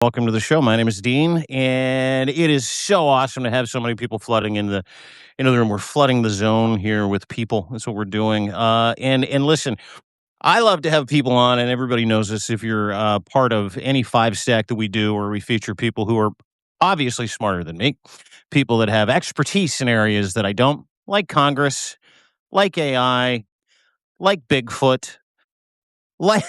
Welcome to the show. My name is Dean, and it is so awesome to have so many people flooding into the room. We're flooding the zone here with people. That's what we're doing. And listen, I love to have people on, and everybody knows this. If you're part of any five stack that we do, or we feature people who are obviously smarter than me, people that have expertise in areas that I don't, like Congress, like AI, like Bigfoot, like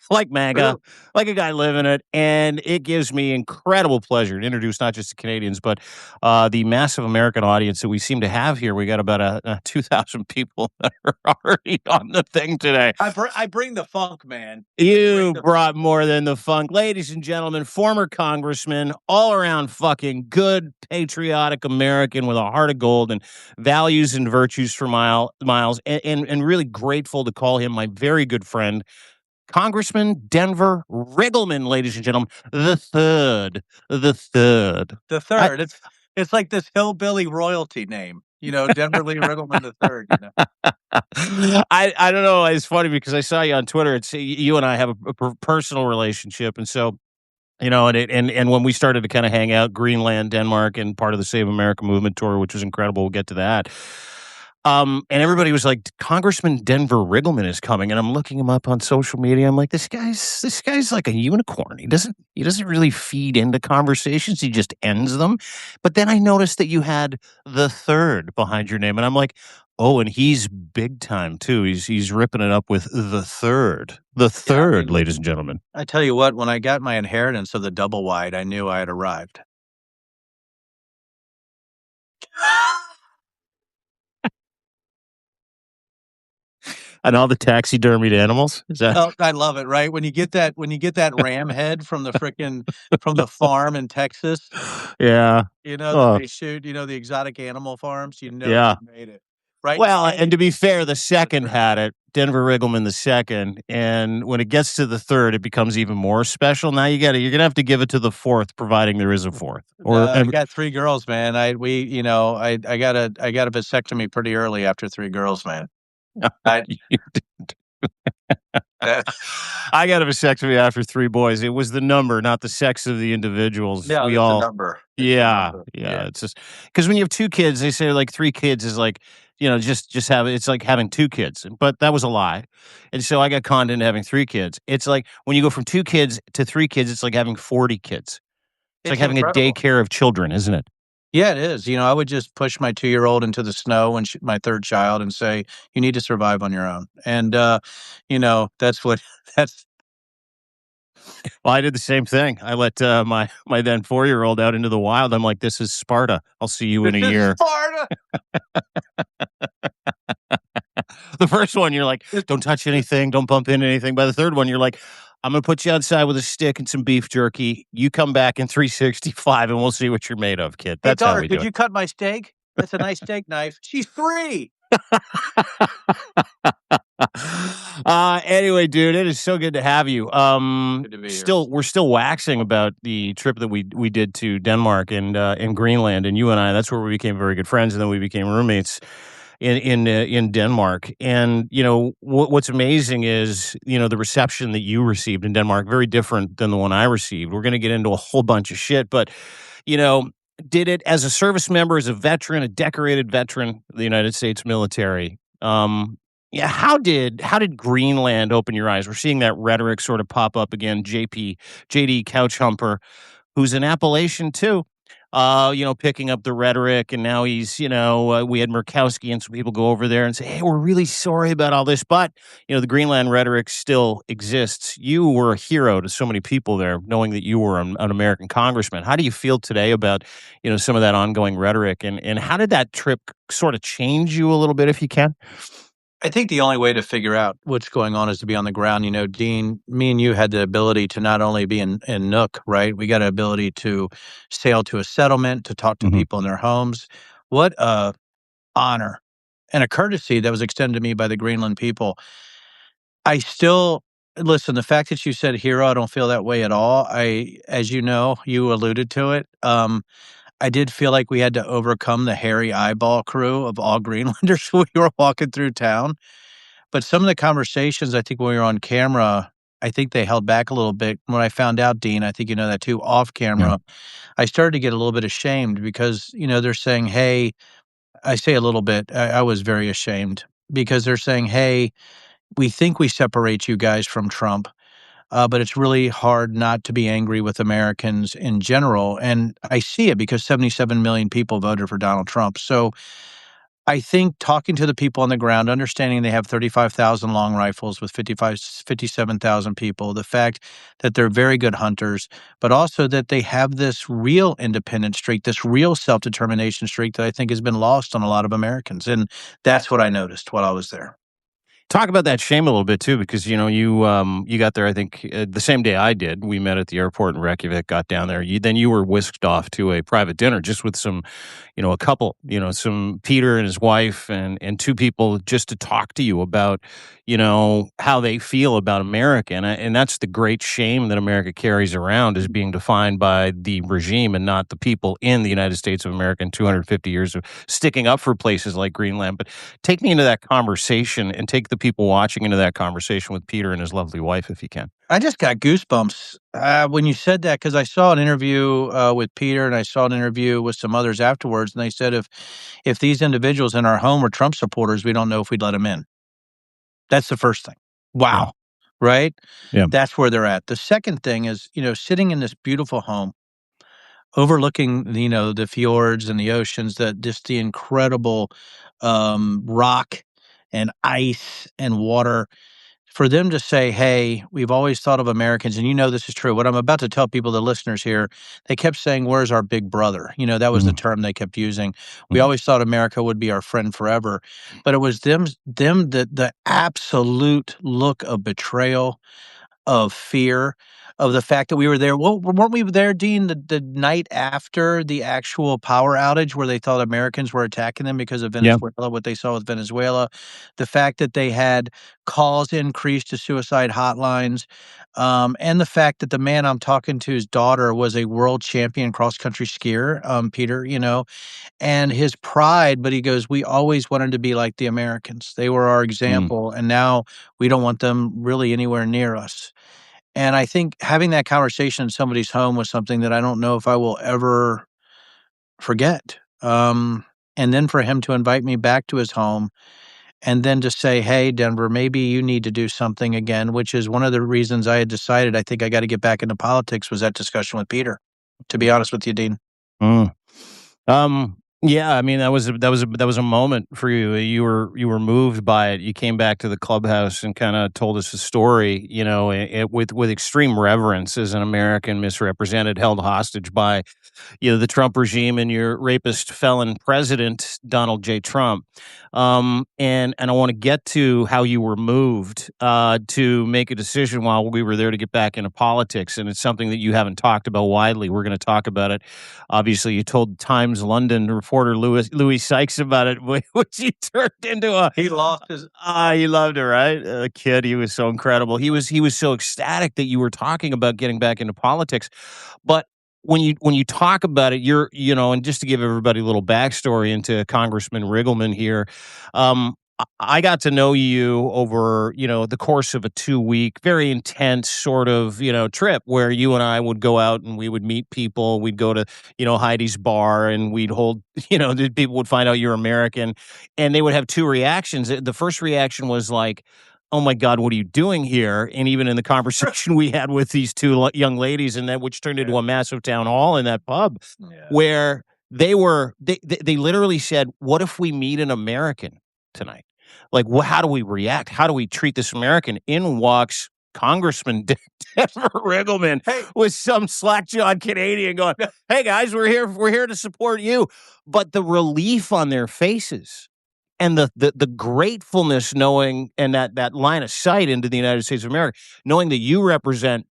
like MAGA, True. like a guy living it, and it gives me incredible pleasure to introduce not just the Canadians, but the massive American audience that we seem to have here. We got about 2,000 people that are already on the thing today. I bring the funk, man. You the brought more than the funk. Ladies and gentlemen, former congressman, all around fucking good, patriotic American with a heart of gold and values and virtues for miles, and really grateful to call him my very good friend, Congressman Denver Riggleman, ladies and gentlemen, the third. The third. The I, third. It's like this hillbilly royalty name, Denver Lee Riggleman the third. I don't know. It's funny because I saw you on Twitter. It's you and I have a personal relationship, and so and when we started to kind of hang out, Greenland, Denmark, and part of the Save America movement tour, which was incredible. We'll get to that. And everybody was like, Congressman Denver Riggleman is coming, and I'm looking him up on social media. I'm like, this guy's like a unicorn. He doesn't really feed into conversations. He just ends them. But then I noticed that you had the third behind your name, and I'm like, oh, and he's big time too. He's ripping it up with the third, ladies and gentlemen. I tell you what, when I got my inheritance of the double wide, I knew I had arrived. And all the taxidermied animals. Is that? Oh, I love it, right? When you get that ram head from the farm in Texas, Yeah. that Oh, they shoot, the exotic animal farms, yeah. you made it. Right? Well, and to be fair, the second had it, Denver Riggleman the second, and when it gets to the third, it becomes even more special. Now you're gonna have to give it to the fourth, providing there is a fourth. I got three girls, man. I got a vasectomy pretty early after three girls, man. I, I got a vasectomy after three boys. It was the number, not the sex of the individuals. Yeah, We it's all, a number. yeah. It's just because when you have two kids, they say like three kids is like, just have it's like having two kids, but that was a lie. And so I got conned into having three kids. It's like when you go from two kids to three kids, it's like having 40 kids. It's like having incredible. a daycare of children, isn't it? Yeah, it is. I would just push my 2-year-old into the snow and my third child and say, "You need to survive on your own." And that's what that's. Well, I did the same thing. I let my then 4-year-old out into the wild. I'm like, this is Sparta. I'll see you in a year. Sparta. The first one, you're like, don't touch anything, don't bump into anything. By the third one, you're like, I'm going to put you outside with a stick and some beef jerky. You come back in 365 and we'll see what you're made of, kid. That's Hey, how daughter, we do could it. you cut my steak? That's a nice steak knife. She's 3. Anyway, dude, it is so good to have you. Good to be here. We're still waxing about the trip that we did to Denmark and Greenland, and you and I. That's where we became very good friends, and then we became roommates in Denmark. And what's amazing is the reception that you received in Denmark, very different than the one I received. We're going to get into a whole bunch of shit, but did it as a service member, as a veteran, a decorated veteran of the United States military. Yeah, how did Greenland open your eyes? We're seeing that rhetoric sort of pop up again. JD Couchhumper, who's an Appalachian too, picking up the rhetoric, and now he's, we had Murkowski and some people go over there and say, hey, we're really sorry about all this, but, the Greenland rhetoric still exists. You were a hero to so many people there, knowing that you were an American congressman. How do you feel today about, some of that ongoing rhetoric, and how did that trip sort of change you a little bit, if you can? I think the only way to figure out what's going on is to be on the ground. Dean, me and you had the ability to not only be in Nook, right? We got an ability to sail to a settlement, to talk to people in their homes. What a honor and a courtesy that was extended to me by the Greenland people. I still listen, the fact that you said hero, I don't feel that way at all. As you know, you alluded to it. I did feel like we had to overcome the hairy eyeball crew of all Greenlanders when we were walking through town. But some of the conversations, I think, when we were on camera, I think they held back a little bit. When I found out, Dean, I think you know that too, off camera, I started to get a little bit ashamed because, they're saying, "Hey," I say a little bit, I was very ashamed because they're saying, "Hey, we think we separate you guys from Trump, but it's really hard not to be angry with Americans in general." And I see it because 77 million people voted for Donald Trump. So I think talking to the people on the ground, understanding they have 35,000 long rifles with 57,000 people, the fact that they're very good hunters, but also that they have this real independent streak, this real self-determination streak that I think has been lost on a lot of Americans. And that's what I noticed while I was there. Talk about that shame a little bit too, because you got there. I think the same day I did. We met at the airport in Reykjavik. Got down there. You were whisked off to a private dinner just with some, a couple. Some Peter and his wife and two people just to talk to you about, how they feel about America, and that's the great shame that America carries around is being defined by the regime and not the people in the United States of America in 250 years of sticking up for places like Greenland. But take me into that conversation and take the people watching into that conversation with Peter and his lovely wife, if you can. I just got goosebumps when you said that because I saw an interview with Peter and I saw an interview with some others afterwards, and they said if these individuals in our home were Trump supporters, we don't know if we'd let them in. That's the first thing. Yeah. Wow. Right? Yeah. That's where they're at. The second thing is, sitting in this beautiful home, overlooking, the fjords and the oceans, that just the incredible rock and ice and water. For them to say, "Hey, we've always thought of Americans," and this is true. What I'm about to tell people, the listeners here, they kept saying, "Where's our big brother?" That was the Mhm. term they kept using. We Mhm. always thought America would be our friend forever, but it was them the absolute look of betrayal, of fear, of the fact that we were there. Well, weren't we there, Dean, the night after the actual power outage where they thought Americans were attacking them because of Yeah. Venezuela, what they saw with Venezuela, the fact that they had calls increased to suicide hotlines, and the fact that the man I'm talking to's daughter was a world champion cross country skier, Peter, and his pride, but he goes, "We always wanted to be like the Americans. They were our Mm. example, and now we don't want them really anywhere near us." And I think having that conversation in somebody's home was something that I don't know if I will ever forget. And then for him to invite me back to his home and then to say, "Hey, Denver, maybe you need to do something again," which is one of the reasons I had decided I think I got to get back into politics was that discussion with Peter, to be honest with you, Dean. Mm. Yeah, I mean, that was a moment for you. You were moved by it. You came back to the clubhouse and kinda told us the story, with extreme reverence as an American misrepresented, held hostage by the Trump regime and your rapist felon president, Donald J. Trump. And I want to get to how you were moved to make a decision while we were there to get back into politics. And it's something that you haven't talked about widely. We're going to talk about it. Obviously, you told Times London reporter Louis Sykes about it, which he turned into a He lost his. he loved it, right? The kid, he was so incredible. He was so ecstatic that you were talking about getting back into politics. But when you talk about it, and just to give everybody a little backstory into Congressman Riggleman here, I got to know you over, the course of a 2 week, very intense sort of, trip where you and I would go out and we would meet people. We'd go to, Heidi's bar and we'd hold, the people would find out you're American and they would have two reactions. The first reaction was like, "Oh my God, what are you doing here?" And even in the conversation we had with these two young ladies, and that which turned into a massive town hall in that pub, Yeah. where they literally said, "What if we meet an American tonight? Like, how do we react? How do we treat this American?" In walks Congressman Denver Riggleman Hey, with some slack-jawed Canadian going, "Hey guys, we're here to support you." But the relief on their faces and the gratefulness knowing and that line of sight into the United States of America, knowing that you represent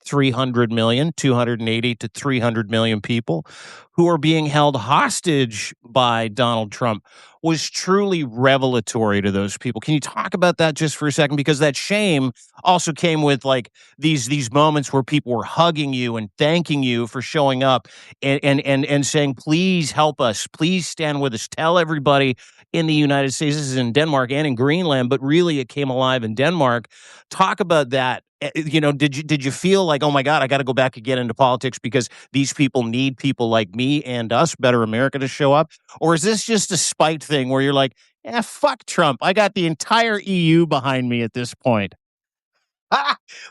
300 million, 280 to 300 million people who are being held hostage by Donald Trump was truly revelatory to those people. Can you talk about that just for a second? Because that shame also came with like these moments where people were hugging you and thanking you for showing up and saying, "Please help us, please stand with us, tell everybody in the United States." This is in Denmark and in Greenland, but really it came alive in Denmark. Talk about that did you feel like, oh my God, I got to go back and get into politics because these people need people like me and us, better America, to show up? Or is this just a spite thing where you're like, fuck Trump. I got the entire EU behind me at this point.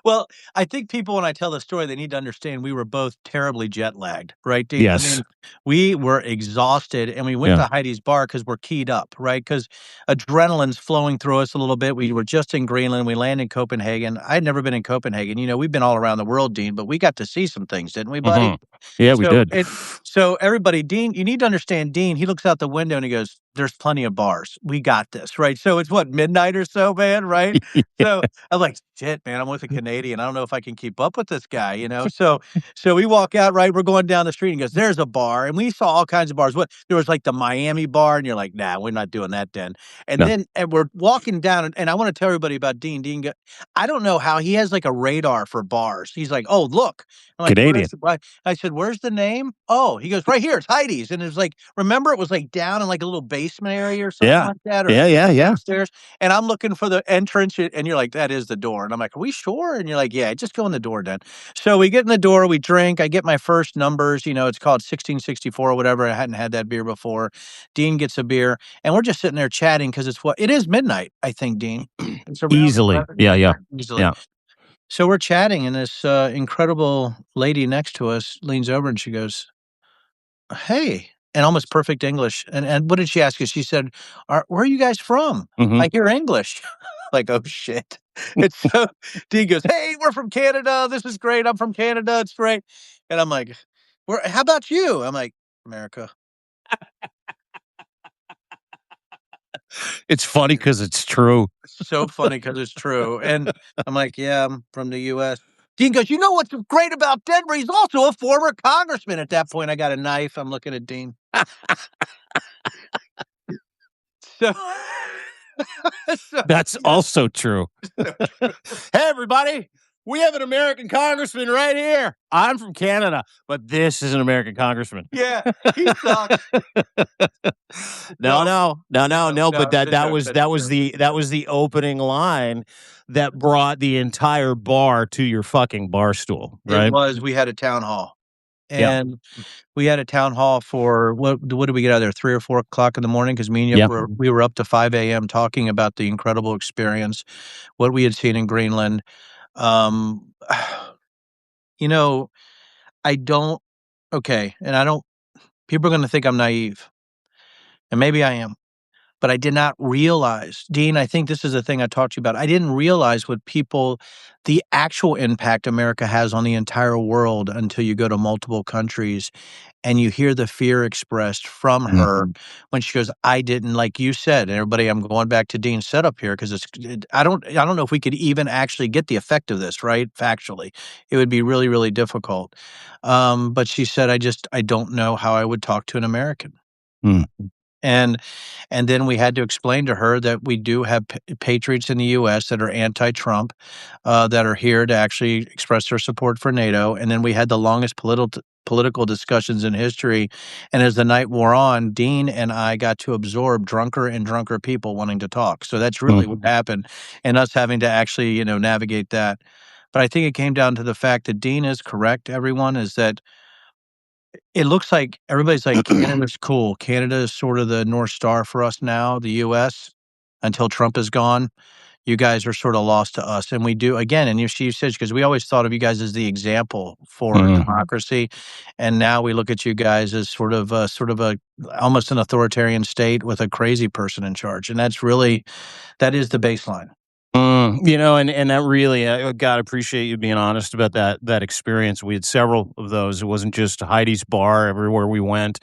Well, I think people, when I tell the story, they need to understand we were both terribly jet lagged, right, Dean? I Yes. mean, we were exhausted, and we went Yeah. to Heidi's bar because we're keyed up, right? Because adrenaline's flowing through us a little bit. We were just in Greenland. We landed in Copenhagen. I'd never been in Copenhagen. We've been all around the world, Dean, but we got to see some things, didn't we, buddy? Hmm. Yeah, we So did. so everybody, Dean, you need to understand, Dean, he looks out the window and he goes, "There's plenty of bars. We got this," right? So it's what, midnight or so, man, right? So I'm like, "Shit, man, I'm with a Canadian. I don't know if I can keep up with this guy, you know?" So we walk out, right? We're going down the street and he goes, "There's a bar." And we saw all kinds of bars. What there was like the Miami bar, and you're like, "Nah, we're not doing that then." And No. then we're walking down, and I want to tell everybody about Dean. I don't know how he has like a radar for bars. He's like, "Oh, look." I'm like, Canadian. I said, "Where's the name?" "Oh," he goes, "Right here, it's Heidi's." And it was like, remember, it was like down in like a little basement area or something Yeah. like that, or Yeah. Yeah. Yeah. upstairs. And I'm looking for the entrance, and you're like, "That is the door." And I'm like, "Are we sure?" And you're like, "Yeah, just go in the door then." So we get in the door, we drink. I get my first numbers. It's called 1664 or whatever. I hadn't had that beer before. Dean gets a beer, and we're just sitting there chatting because it is midnight, I think, Dean. It's around Easily. 11, Yeah. Yeah. easily. Yeah. So we're chatting, and this incredible lady next to us leans over and she goes, "Hey," and almost perfect English. And what did she ask us? She said, "Where are you guys from? Hmm. I hear English." Like, oh shit. And so Dean goes, "Hey, we're from Canada. This is great. I'm from Canada. It's great." And I'm like, how about you?" I'm like, "America." It's funny because it's true. So funny because it's true. And I'm like, "Yeah, I'm from the US." Dean goes, "You know what's great about Denver? He's also a former congressman." At that point, I got a knife. I'm looking at Dean. So, so That's yeah, also true. so Hey, everybody. We have an American congressman right here. I'm from Canada, but this is an American congressman. yeah, he sucks. No, No, no, no, no, no, no. no, But it's a joke. That's a joke. that was the opening line that brought the entire bar to your fucking bar stool, It right? was. We had a town hall, Yeah, and we had a town hall for what did we get out of there? 3 or 4 o'clock in the morning because me and you yeah. we were up to 5 a.m. talking about the incredible experience, what we had seen in Greenland. Um, you know, I don't. Okay, and I don't. People are going to think I'm naive, and maybe I am. But I did not realize, Dean, I think this is the thing I talked to you about. I didn't realize the actual impact America has on the entire world until you go to multiple countries and you hear the fear expressed from Mm. her when she goes, "I didn't," like you said, and everybody, I'm going back to Dean's setup here because I don't know if we could even actually get the effect of this, right? Factually, it would be really, really difficult. But she said, I don't know how I would talk to an American. Mm. And then we had to explain to her that we do have patriots in the U.S. that are anti-Trump, that are here to actually express their support for NATO. And then we had the longest political discussions in history. And as the night wore on, Dean and I got to absorb drunker and drunker people wanting to talk. So that's really what Mm. happened, and us having to actually, navigate that. But I think it came down to the fact that Dean is correct. Everyone is that it looks like everybody's like, Canada's cool. Canada is sort of the North Star for us now, the US, until Trump is gone. You guys are sort of lost to us. And we do, again, and she says, because we always thought of you guys as the example for Mm. democracy. And now we look at you guys as sort of a almost an authoritarian state with a crazy person in charge. And that is the baseline. And that really, God, appreciate you being honest about that experience. We had several of those. It wasn't just Heidi's bar. Everywhere we went,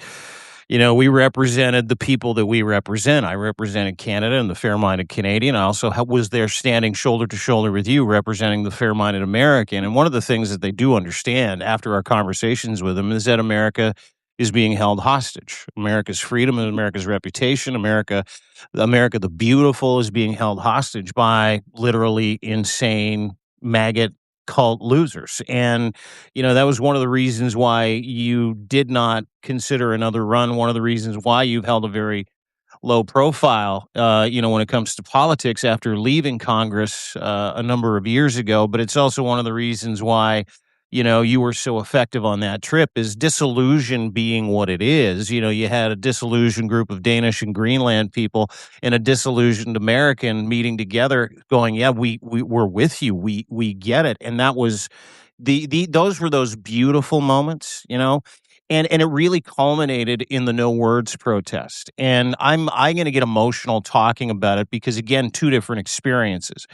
we represented the people that we represent. I represented Canada and the fair-minded Canadian. I also was there standing shoulder to shoulder with you, representing the fair-minded American. And one of the things that they do understand after our conversations with them is that America is being held hostage. America's freedom and America's reputation, America the beautiful, is being held hostage by literally insane maggot cult losers. And, that was one of the reasons why you did not consider another run. One of the reasons why you've held a very low profile, when it comes to politics after leaving Congress a number of years ago. But it's also one of the reasons why, you were so effective on that trip is disillusion being what it is. You had a disillusioned group of Danish and Greenland people and a disillusioned American meeting together going, yeah, we're with you. We get it. And that was those were those beautiful moments, and it really culminated in the no words protest. And I'm going to get emotional talking about it because, again, two different experiences.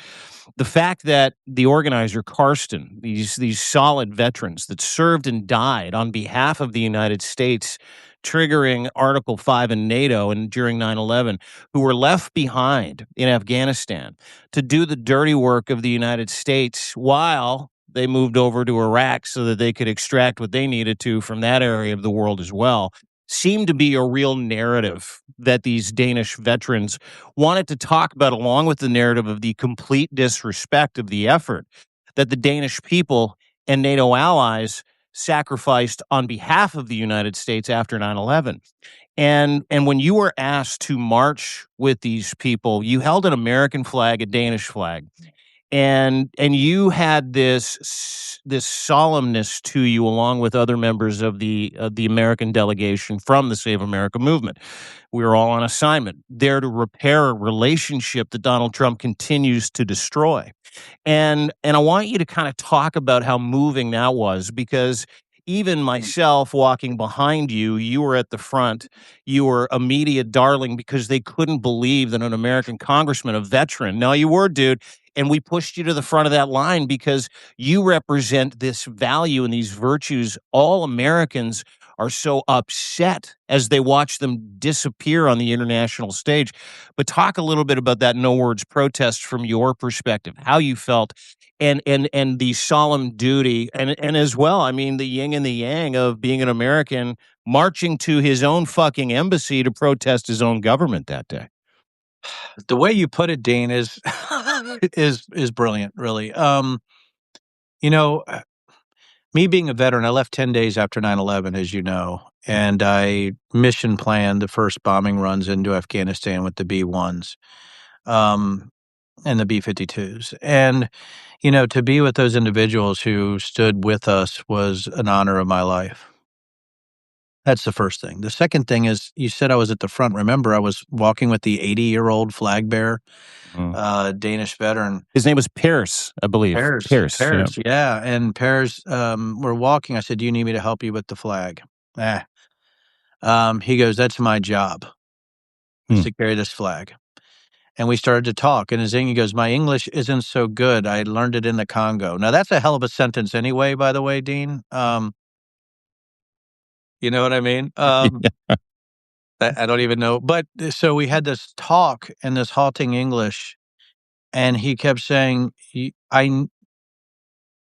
The fact that the organizer Karsten, these solid veterans that served and died on behalf of the United States, triggering Article 5 in NATO and during 9/11, who were left behind in Afghanistan to do the dirty work of the United States while they moved over to Iraq so that they could extract what they needed to from that area of the world as well, seemed to be a real narrative that these Danish veterans wanted to talk about, along with the narrative of the complete disrespect of the effort that the Danish people and NATO allies sacrificed on behalf of the United States after 9/11. And when you were asked to march with these people, you held an American flag, a Danish flag, and you had this solemnness to you, along with other members of the American delegation from the Save America movement. We were all on assignment there to repair a relationship that Donald Trump continues to destroy. And I want you to kind of talk about how moving that was, because even myself walking behind you, you were at the front. You were a media darling because they couldn't believe that an American congressman, a veteran. No, you were, dude. And we pushed you to the front of that line because you represent this value and these virtues all Americans are so upset as they watch them disappear on the international stage. But talk a little bit about that no words protest from your perspective, how you felt, and the solemn duty, and as well, I mean, the yin and the yang of being an American marching to his own fucking embassy to protest his own government that day. The way you put it, Dean, is is brilliant, really. You know, me being a veteran, I left 10 days after 9/11, as you know, and I mission planned the first bombing runs into Afghanistan with the B-1s, and the B-52s. And, to be with those individuals who stood with us was an honor of my life. That's the first thing. The second thing is you said I was at the front. Remember, I was walking with the 80-year-old flag bearer, Mm. Danish veteran. His name was Pierce, I believe. Pears, Pierce, yeah. pears, yeah, and pears, we're walking. I said, "Do you need me to help you with the flag?" "Eh." He goes, "That's my job, is Hmm. to carry this flag." And we started to talk, and he goes, "My English isn't so good. I learned it in the Congo." Now, that's a hell of a sentence anyway, by the way, Dean. You know what I mean? Yeah. I don't even know, but so we had this talk in this halting English, and he kept saying, he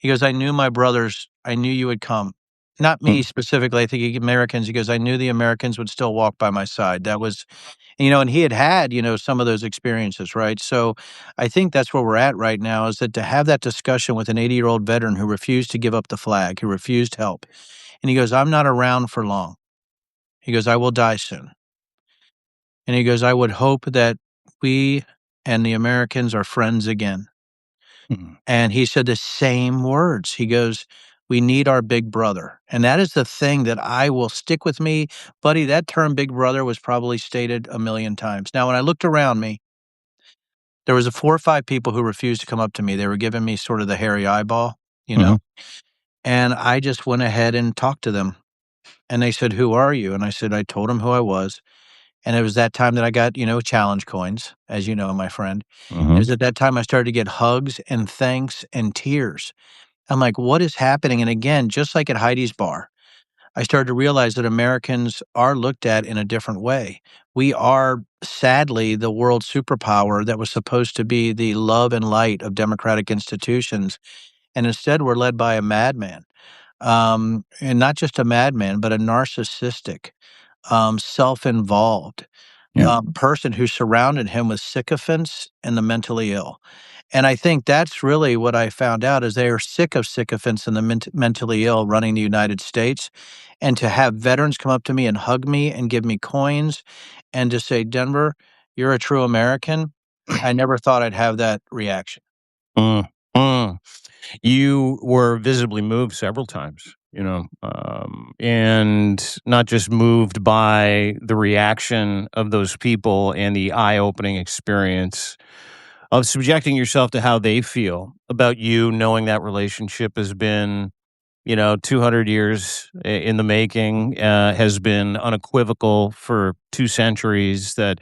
goes, "I knew my brothers. I knew you would come." Not me Mm. specifically, I think Americans. He goes, "I knew the Americans would still walk by my side." That was, and he had, some of those experiences, right? So I think that's where we're at right now, is that to have that discussion with an 80-year-old veteran who refused to give up the flag, who refused help. And he goes, "I'm not around for long." He goes, "I will die soon." And he goes, "I would hope that we and the Americans are friends again." Mm. And he said the same words. He goes, "We need our big brother." And that is the thing that I will stick with me. Buddy, that term big brother was probably stated a million times. Now, when I looked around me, there was a 4 or 5 people who refused to come up to me. They were giving me sort of the hairy eyeball, you Mhm. know? And I just went ahead and talked to them. And they said, "Who are you?" And I said, I told them who I was. And it was that time that I got, challenge coins, as you know, my friend. It Mhm. was at that time I started to get hugs and thanks and tears. I'm like, "What is happening?" And again, just like at Heidi's bar, I started to realize that Americans are looked at in a different way. We are sadly the world superpower that was supposed to be the love and light of democratic institutions. And instead, we're led by a madman. And not just a madman, but a narcissistic, self involved Yeah. person who surrounded him with sycophants and the mentally ill. And I think that's really what I found out is they are sick of sycophants and the mentally ill running the United States. And to have veterans come up to me and hug me and give me coins and to say, Denver, you're a true American. I never thought I'd have that reaction. Mm, mm. You were visibly moved several times, and not just moved by the reaction of those people and the eye-opening experience of subjecting yourself to how they feel about you, knowing that relationship has been 200 years in the making, has been unequivocal for 2 centuries, that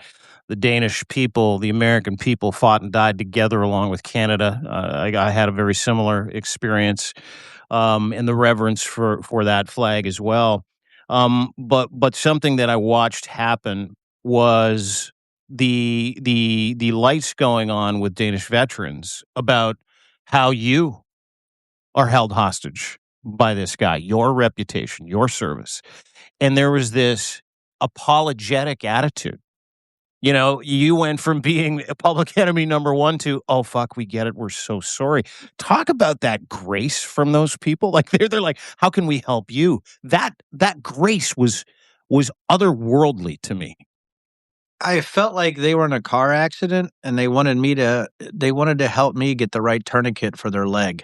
the Danish people, the American people fought and died together along with Canada. I had a very similar experience, and the reverence for that flag as well. But something that I watched happen was the lights going on with Danish veterans about how you are held hostage by this guy, your reputation, your service. And there was this apologetic attitude. You went from being a public enemy number one to, oh, fuck, we get it. We're so sorry. Talk about that grace from those people. Like they're like, how can we help you? That grace was otherworldly to me. I felt like they were in a car accident and they wanted to help me get the right tourniquet for their leg.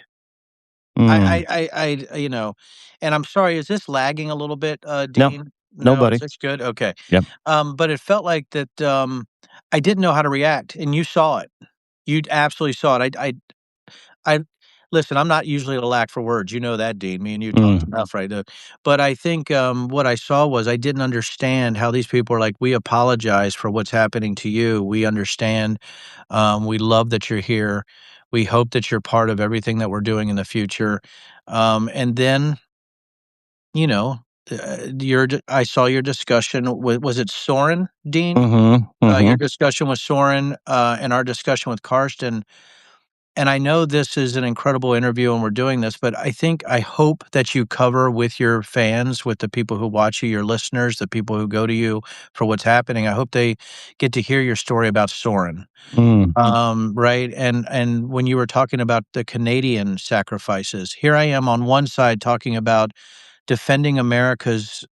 Mm, You know, and I'm sorry, is this lagging a little bit, no, Dean? No, is nobody. this good? Okay. Yep. But it felt like that, I didn't know how to react, and you saw it. You absolutely saw it. I listen, I'm not usually a lack for words, you know that, Dean. Me and you talked Mm, enough, right? But I think, what I saw was I didn't understand how these people are like, "We apologize for what's happening to you. We understand. We love that you're here. We hope that you're part of everything that we're doing in the future." And then, you know, I saw your discussion with was it Soren, Dean? mhm, Your mhm, discussion with Soren, and our discussion with Karsten, and I know this is an incredible interview and we're doing this, but I hope that you cover with your fans, with the people who watch you, your listeners, the people who go to you for what's happening. I hope they get to hear your story about Soren. mm, Right. And when you were talking about the Canadian sacrifices, here I am on one side talking about defending America's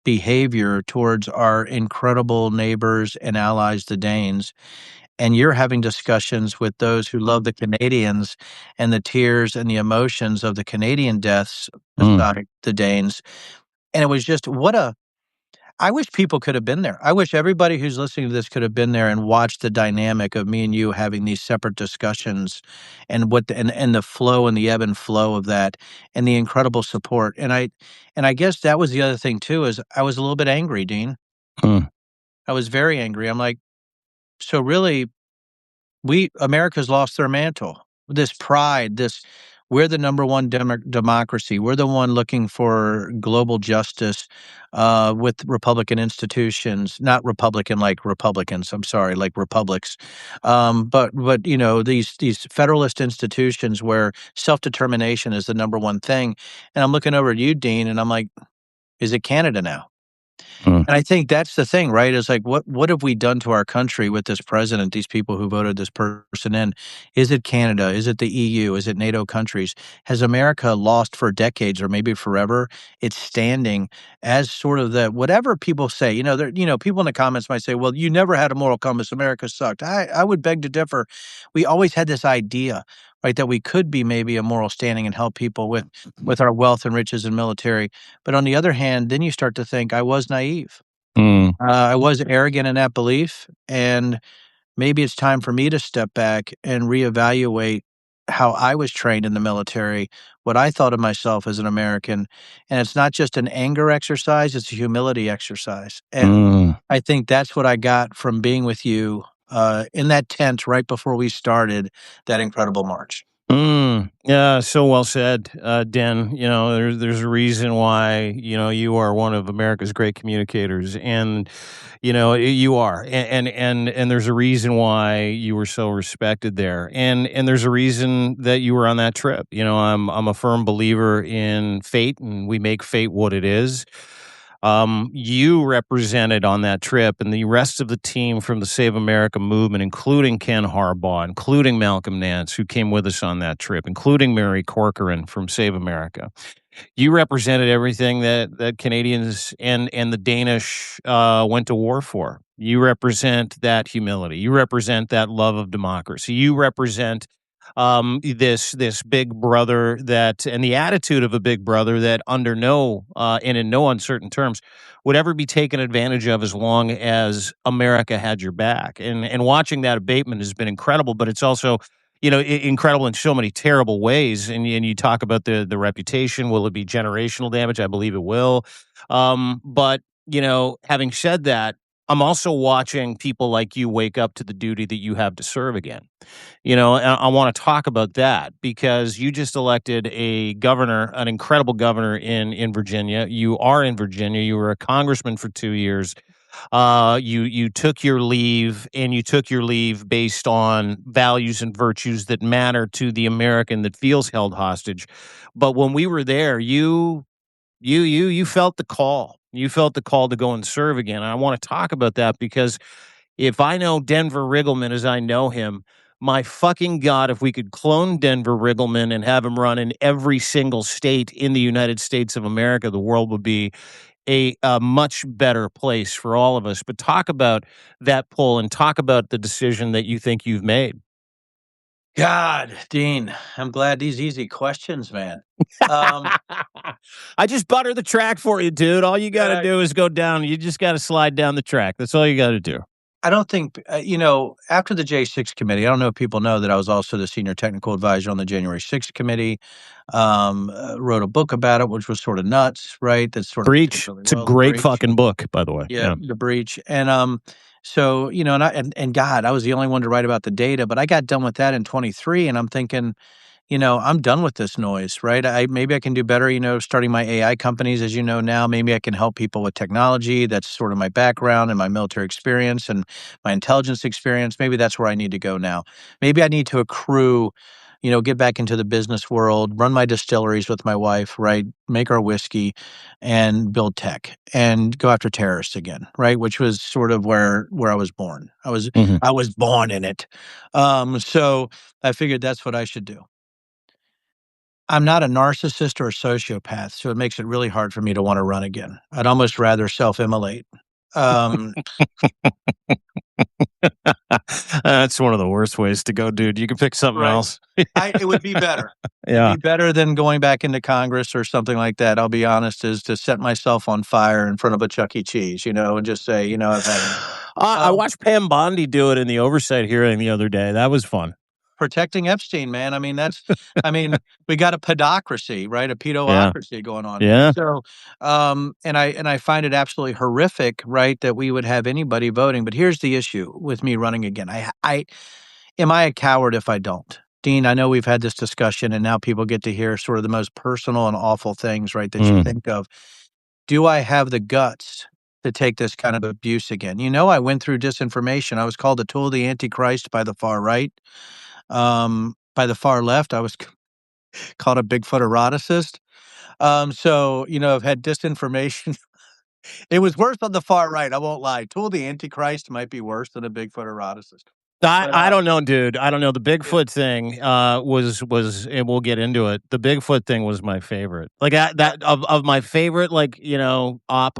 behavior towards our incredible neighbors and allies, the Danes, and you're having discussions with those who love the Canadians and the tears and the emotions of the Canadian deaths mm, beside the Danes. And it was just I wish people could have been there. I wish everybody who's listening to this could have been there and watched the dynamic of me and you having these separate discussions and and the flow and the ebb and flow of that and the incredible support. And I guess that was the other thing too, is I was a little bit angry, Dean. mm, I was very angry. I'm like, so really we America's lost their mantle. This pride, this we're the number one democracy. We're the one looking for global justice with Republican institutions, not Republican like Republicans. I'm sorry, like republics, but these federalist institutions where self determination is the number one thing. And I'm looking over at you, Dean, and I'm like, is it Canada now? mm, And I think that's the thing, right? Is like, what have we done to our country with this president, these people who voted this person in? Is it Canada? Is it the EU? Is it NATO countries? Has America lost for decades or maybe forever its standing as sort of the whatever people say? People in the comments might say, "Well, you never had a moral compass. America sucked." I would beg to differ. We always had this idea, right, that we could be maybe a moral standing and help people with our wealth and riches and military. But on the other hand, then you start to think I was naive. mm, I was arrogant in that belief, and maybe it's time for me to step back and reevaluate how I was trained in the military, what I thought of myself as an American. And it's not just an anger exercise, it's a humility exercise. And mm. I think that's what I got from being with you in that tent right before we started that incredible march. Yeah, so well said, Den. There's a reason why you are one of America's great communicators, and you are, and there's a reason why you were so respected there, and there's a reason that you were on that trip. I'm a firm believer in fate, and we make fate what it is. You represented on that trip, and the rest of the team from the Save America movement, including Ken Harbaugh, including Malcolm Nance, who came with us on that trip, including Mary Corcoran from Save America. You represented everything that Canadians and the Danish went to war for. You represent that humility. You represent that love of democracy. You represent this big brother that and the attitude of a big brother that under no and in no uncertain terms would ever be taken advantage of as long as America had your back. And watching that abatement has been incredible, but it's also incredible in so many terrible ways. And you talk about the reputation. Will it be generational damage? I believe it will. But having said that, I'm also watching people like you wake up to the duty that you have to serve again. And I want to talk about that because you just elected a governor, an incredible governor in Virginia. You are in Virginia. You were a congressman for 2 years. You took your leave, and you took your leave based on values and virtues that matter to the American that feels held hostage. But when we were there, you felt the call. You felt the call to go and serve again. And I want to talk about that because if I know Denver Riggleman as I know him, my fucking God, if we could clone Denver Riggleman and have him run in every single state in the United States of America, the world would be a much better place for all of us. But talk about that poll and talk about the decision that you think you've made. God, Dean, I'm glad these easy questions, man. Um, I just butter the track for you, dude. All you got to uh, do is go down. You just got to slide down the track. That's all you got to do. I don't think, after the J6 committee, I don't know if people know that I was also the senior technical advisor on the January 6th committee. Wrote a book about it, which was sort of nuts, right? That sort of did Breach. really It's a well. The great breach. fucking book, by the way. Yeah, Yeah. the breach. And so, and God, I was the only one to write about the data, but I got done with that in 23 and I'm thinking, I'm done with this noise, right? Maybe I can do better, starting my AI companies, as you know now. Maybe I can help people with technology. That's sort of my background and my military experience and my intelligence experience. Maybe that's where I need to go now. Maybe I need to accrue, get back into the business world, run my distilleries with my wife, right? Make our whiskey and build tech and go after terrorists again, right? Which was sort of where I was born. Mhm. I was born in it. So I figured that's what I should do. I'm not a narcissist or a sociopath, so it makes it really hard for me to wanna run again. I'd almost rather self-immolate. Um, That's one of the worst ways to go, dude. You can pick something right. else. It would be better. It'd Yeah. be better than going back into Congress or something like that, I'll be honest, is to set myself on fire in front of a Chuck E. Cheese, and just say, "I've had enough." I Um watched Pam Bondi do it in the oversight hearing the other day. That was fun. Protecting Epstein, man. I mean, we got a pedocracy, right? A Yeah. pedocracy going on here. Yeah. So, and I find it absolutely horrific, right, that we would have anybody voting. But here's the issue with me running again. I am I a coward if I don't? Dean, I know we've had this discussion, and now people get to hear sort of the most personal and awful things, right, that you Mm. think of. Do I have the guts to take this kind of abuse again? I went through disinformation. I was called a tool of the Antichrist by the far right. By the far left, I was called a Bigfoot eroticist. So, I've had disinformation. It was worse on the far right, I won't lie. Tool the Antichrist might be worse than a Bigfoot eroticist. But, I don't know, dude. I don't know. The yeah, Bigfoot thing was and we'll get into it. The Bigfoot thing was my favorite. Like uh, that of my favorite, like, op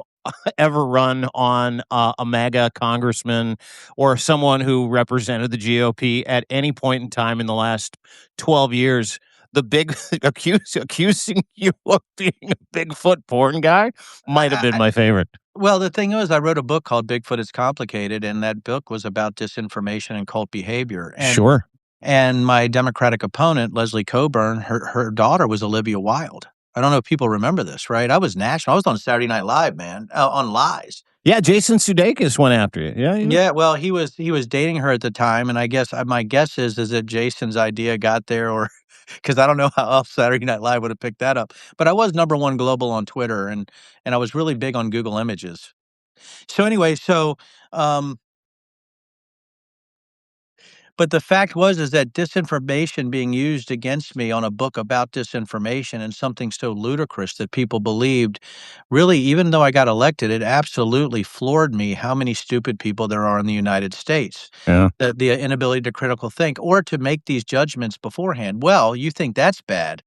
ever run on a MAGA congressman or someone who represented the GOP at any point in time in the last 12 years. The big accusing you of being a Bigfoot porn guy might have been I my favorite. well, the thing is, I wrote a book called Bigfoot is Complicated, and that book was about disinformation and cult behavior. And Sure. and my Democratic opponent, Leslie Coburn, her daughter was Olivia Wilde. I don't know if people remember this, right? I was national. I was on Saturday Night Live, man, on Lies. Yeah, Jason Sudeikis went after you. Yeah, yeah. Yeah, well, he was dating her at the time, and I guess my guess is that Jason's idea got there, or because I don't know how else Saturday Night Live would have picked that up. But I was number one global on Twitter, and I was really big on Google Images. So anyway, um, But the fact was is that disinformation being used against me on a book about disinformation and something so ludicrous that people believed, really, even though I got elected, it absolutely floored me how many stupid people there are in the United States. Yeah. The inability to critical think or to make these judgments beforehand. Well, you think that's bad.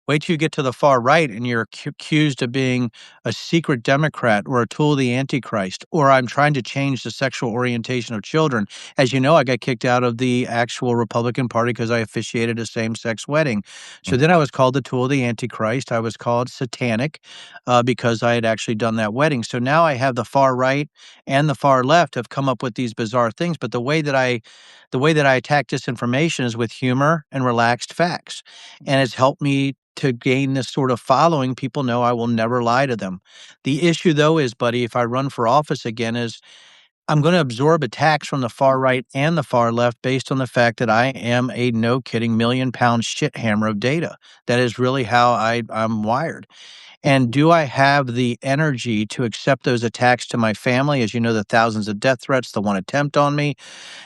Wait till you get to the far right and you're accused of being a secret Democrat or a tool of the Antichrist, or I'm trying to change the sexual orientation of children. As you know, I got kicked out of the actual Republican Party because I officiated a same sex wedding. So then I was called the tool of the Antichrist. I was called satanic because I had actually done that wedding. So now I have the far right and the far left have come up with these bizarre things. But the way that I attack disinformation is with humor and relaxed facts. And it's helped me to gain this sort of following. People know I will never lie to them. The issue, though, is, buddy, if I run for office again, is I'm going to absorb attacks from the far right and the far left based on the fact that I am a no kidding million-pound shit hammer of data. That is really how I'm wired. And do I have the energy to accept those attacks to my family? As you know, the thousands of death threats, the one attempt on me,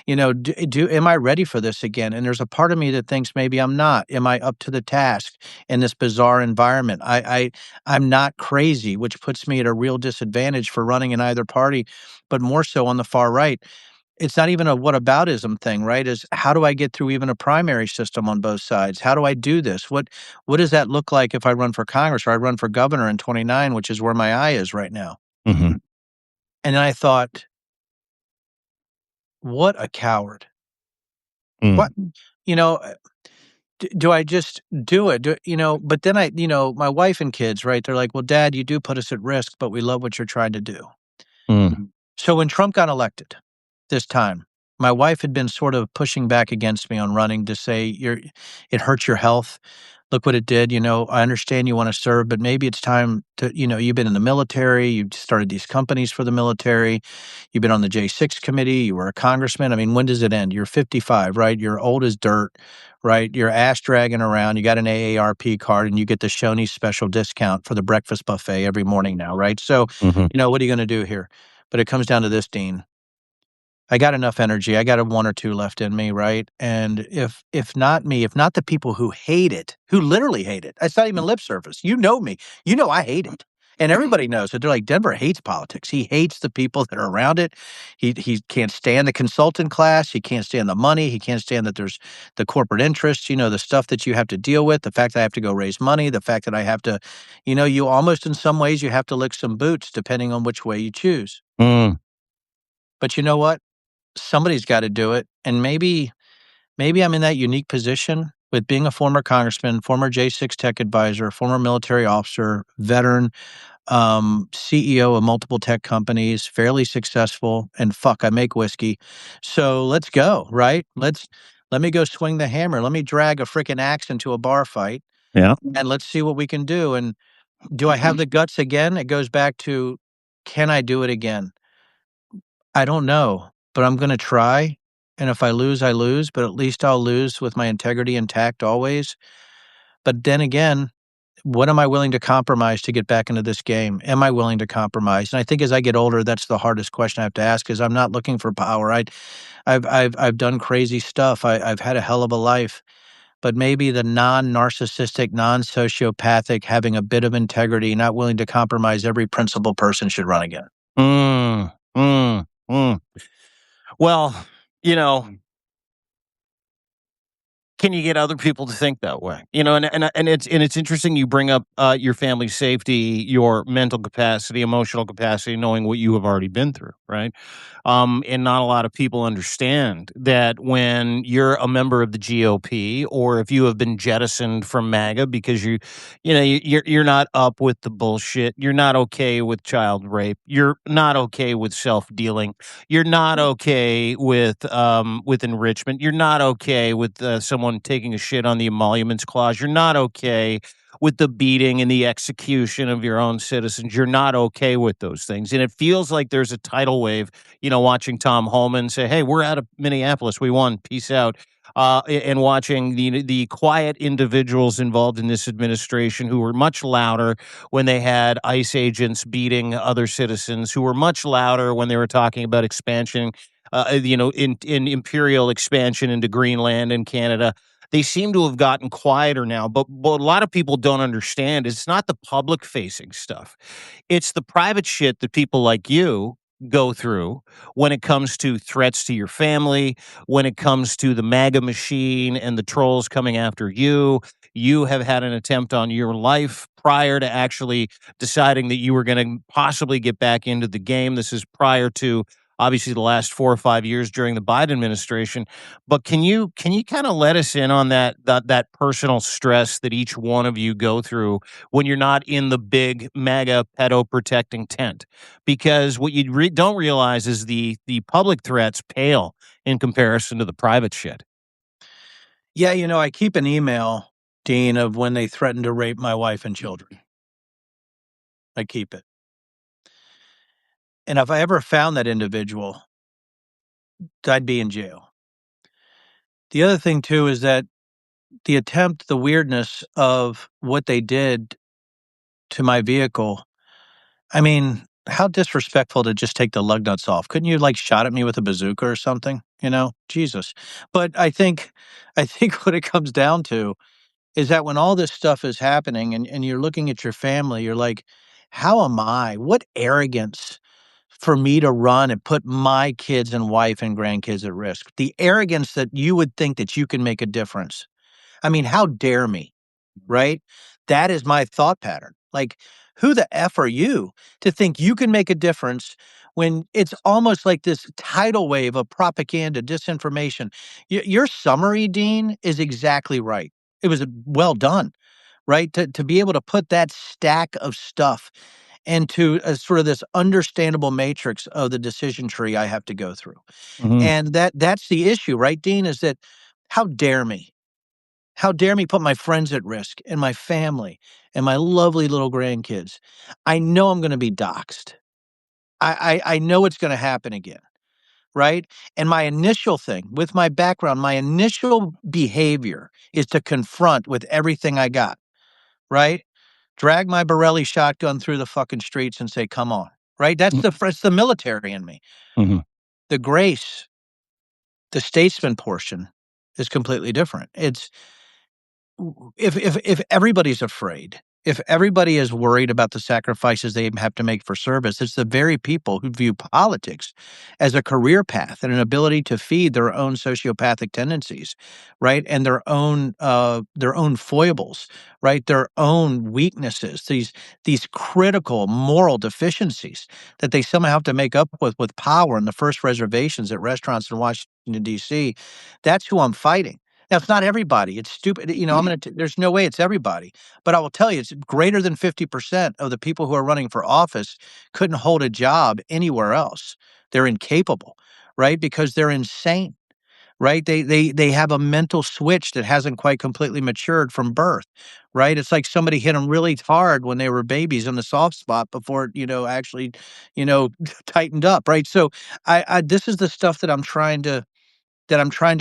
am I ready for this again? And there's a part of me that thinks maybe I'm not. Am I up to the task in this bizarre environment? I'm not crazy, which puts me at a real disadvantage for running in either party, but more so on the far right. It's not even a whataboutism thing, right? Is how do I get through even a primary system on both sides? How do I do this? What does that look like if I run for Congress or I run for governor in 29, which is where my eye is right now? Mhm. And then I thought, what a coward. Mm. What you know, do I just do it? But then my wife and kids, right? They're like, "Well, Dad, you do put us at risk, but we love what you're trying to do." Mm. So when Trump got elected this time, my wife had been sort of pushing back against me on running to say, it hurts your health. Look what it did. I understand you want to serve, but maybe it's time to, you've been in the military, you started these companies for the military, you've been on the J6 committee, you were a congressman. I mean, when does it end? You're 55, right? You're old as dirt, right? You're ass dragging around. You got an AARP card and you get the Shoney's special discount for the breakfast buffet every morning now, right? So, Mhm. what are you going to do here? But it comes down to this, Dean. I got enough energy. I got a 1 or 2 left in me, right? And if not me, if not the people who hate it, who literally hate it, it's not even lip service. You know me. You know I hate it. And everybody knows it. They're like, Denver hates politics. He hates the people that are around it. He can't stand the consultant class. He can't stand the money. He can't stand that there's the corporate interests, the stuff that you have to deal with, the fact that I have to go raise money, the fact that I have to, you almost in some ways you have to lick some boots depending on which way you choose. Mm. But you know what? Somebody's got to do it. And maybe I'm in that unique position with being a former congressman, former J6 tech advisor, former military officer, veteran, CEO of multiple tech companies, fairly successful, and fuck, I make whiskey. So let's go, right? Let me go swing the hammer. Let me drag a freaking axe into a bar fight Yeah. and let's see what we can do. And do I have the guts again? It goes back to, can I do it again? I don't know, but I'm gonna try, and if I lose, I lose, but at least I'll lose with my integrity intact always. But then again, what am I willing to compromise to get back into this game? Am I willing to compromise? And I think as I get older, that's the hardest question I have to ask is I'm not looking for power. I've done crazy stuff. I've had a hell of a life, but maybe the non-narcissistic, non-sociopathic, having a bit of integrity, not willing to compromise every principled person should run again. Mm. Mm. Mm. Well, you know, can you get other people to think that way? And it's interesting you bring up your family's safety, your mental capacity, emotional capacity, knowing what you have already been through, right? And not a lot of people understand that when you're a member of the GOP, or if you have been jettisoned from MAGA because you're not up with the bullshit, you're not okay with child rape, you're not okay with self dealing, you're not okay with enrichment, you're not okay with someone taking a shit on the emoluments clause, you're not okay with the beating and the execution of your own citizens. You're not okay with those things. And it feels like there's a tidal wave, watching Tom Holman say, "Hey, we're out of Minneapolis. We won. Peace out." And watching the quiet individuals involved in this administration who were much louder when they had ICE agents beating other citizens, who were much louder when they were talking about expansion in imperial expansion into Greenland and Canada. They seem to have gotten quieter now, but what a lot of people don't understand is it's not the public facing stuff. It's the private shit that people like you go through when it comes to threats to your family, when it comes to the MAGA machine and the trolls coming after you. You have had an attempt on your life prior to actually deciding that you were going to possibly get back into the game. This is prior to obviously the last 4 or 5 years during the Biden administration. But can you kind of let us in on that personal stress that each one of you go through when you're not in the big MAGA pedo protecting tent? Because what you don't realize is the public threats pale in comparison to the private shit. Yeah, I keep an email, Dean, of when they threatened to rape my wife and children. I keep it. And if I ever found that individual, I'd be in jail. The other thing too is that the weirdness of what they did to my vehicle. I mean, how disrespectful to just take the lug nuts off. Couldn't you like shot at me with a bazooka or something? Jesus. But I think what it comes down to is that when all this stuff is happening and you're looking at your family, you're like, how am I? What arrogance for me to run and put my kids and wife and grandkids at risk. The arrogance that you would think that you can make a difference. I mean, how dare me? Right? That is my thought pattern. Like, who the F are you to think you can make a difference when it's almost like this tidal wave of propaganda, disinformation? Your summary, Dean, is exactly right. It was well done, right? To be able to put that stack of stuff into a sort of this understandable matrix of the decision tree I have to go through. Mhm. And that's the issue, right, Dean, is that how dare me? How dare me put my friends at risk and my family and my lovely little grandkids? I know I'm going to be doxxed. I know it's going to happen again, right? And my initial thing with my background, my initial behavior is to confront with everything I got, right? Drag my Borelli shotgun through the fucking streets and say, "Come on." Right? That's the military in me. Mhm. The grace, the statesman portion is completely different. It's if everybody's afraid, if everybody is worried about the sacrifices they have to make for service, it's the very people who view politics as a career path and an ability to feed their own sociopathic tendencies, right? And their own foibles, right? Their own weaknesses, these critical moral deficiencies that they somehow have to make up with power and the first reservations at restaurants in Washington, D.C. That's who I'm fighting. Now, it's not everybody. It's stupid. There's no way it's everybody. But I will tell you, it's greater than 50% of the people who are running for office couldn't hold a job anywhere else. They're incapable, right? Because they're insane, right? They have a mental switch that hasn't quite completely matured from birth, right? It's like somebody hit them really hard when they were babies in the soft spot before actually, tightened up, right? So this is the stuff that I'm trying to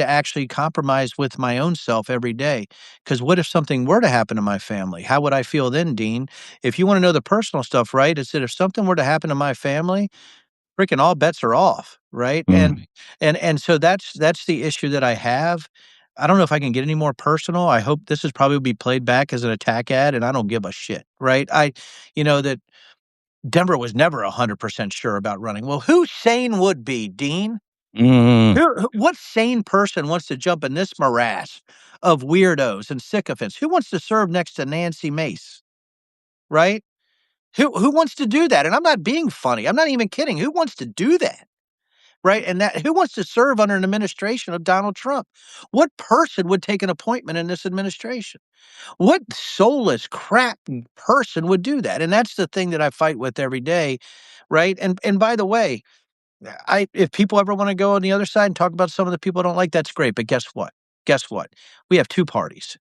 actually compromise with my own self every day. Because what if something were to happen to my family? How would I feel then, Dean? If you want to know the personal stuff, right? It's that if something were to happen to my family, freaking all bets are off, right? And Mhm. and so that's the issue that I have. I don't know if I can get any more personal. I hope this is probably be played back as an attack ad, and I don't give a shit, right? That Denver was never 100% sure about running. Well, who sane would be, Dean? Mhm. What sane person wants to jump in this morass of weirdos and sycophants? Who wants to serve next to Nancy Mace, right? Who wants to do that? And I'm not being funny. I'm not even kidding. Who wants to do that, right? And that who wants to serve under an administration of Donald Trump? What person would take an appointment in this administration? What soulless crap person would do that? And that's the thing that I fight with every day, right? And by the way, if people ever want to go on the other side and talk about some of the people I don't like, that's great. But guess what? Guess what? We have two parties.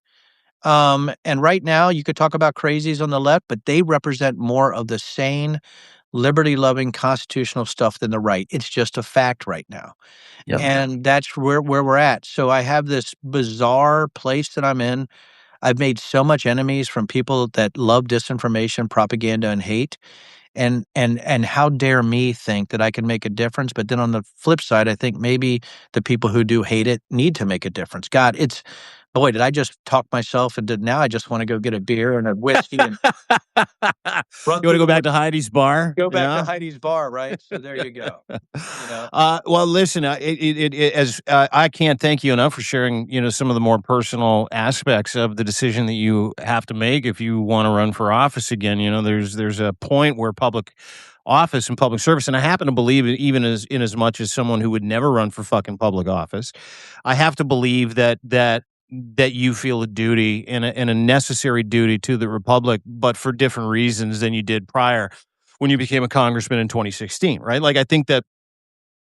And right now, you could talk about crazies on the left, but they represent more of the sane, liberty loving, constitutional stuff than the right. It's just a fact right now. Yep. And that's where we're at. So I have this bizarre place that I'm in. I've made so much enemies from people that love disinformation, propaganda, and hate. And how dare me think that I can make a difference? But then on the flip side, I think maybe the people who do hate it need to make a difference. God, boy, did I just talk myself into now I just want to go get a beer and a whiskey and You run want to through go the back to Heidi's bar? go back to Yeah. Heidi's bar, right? So there you go. You know, Well, listen, as I can't thank you enough for sharing, some of the more personal aspects of the decision that you have to make if you want to run for office again. There's a point where public office and public service, and I happen to believe it, even as much as someone who would never run for fucking public office, I have to believe that you feel a duty and a necessary duty to the republic, but for different reasons than you did prior when you became a congressman in 2016, right? Like, I think that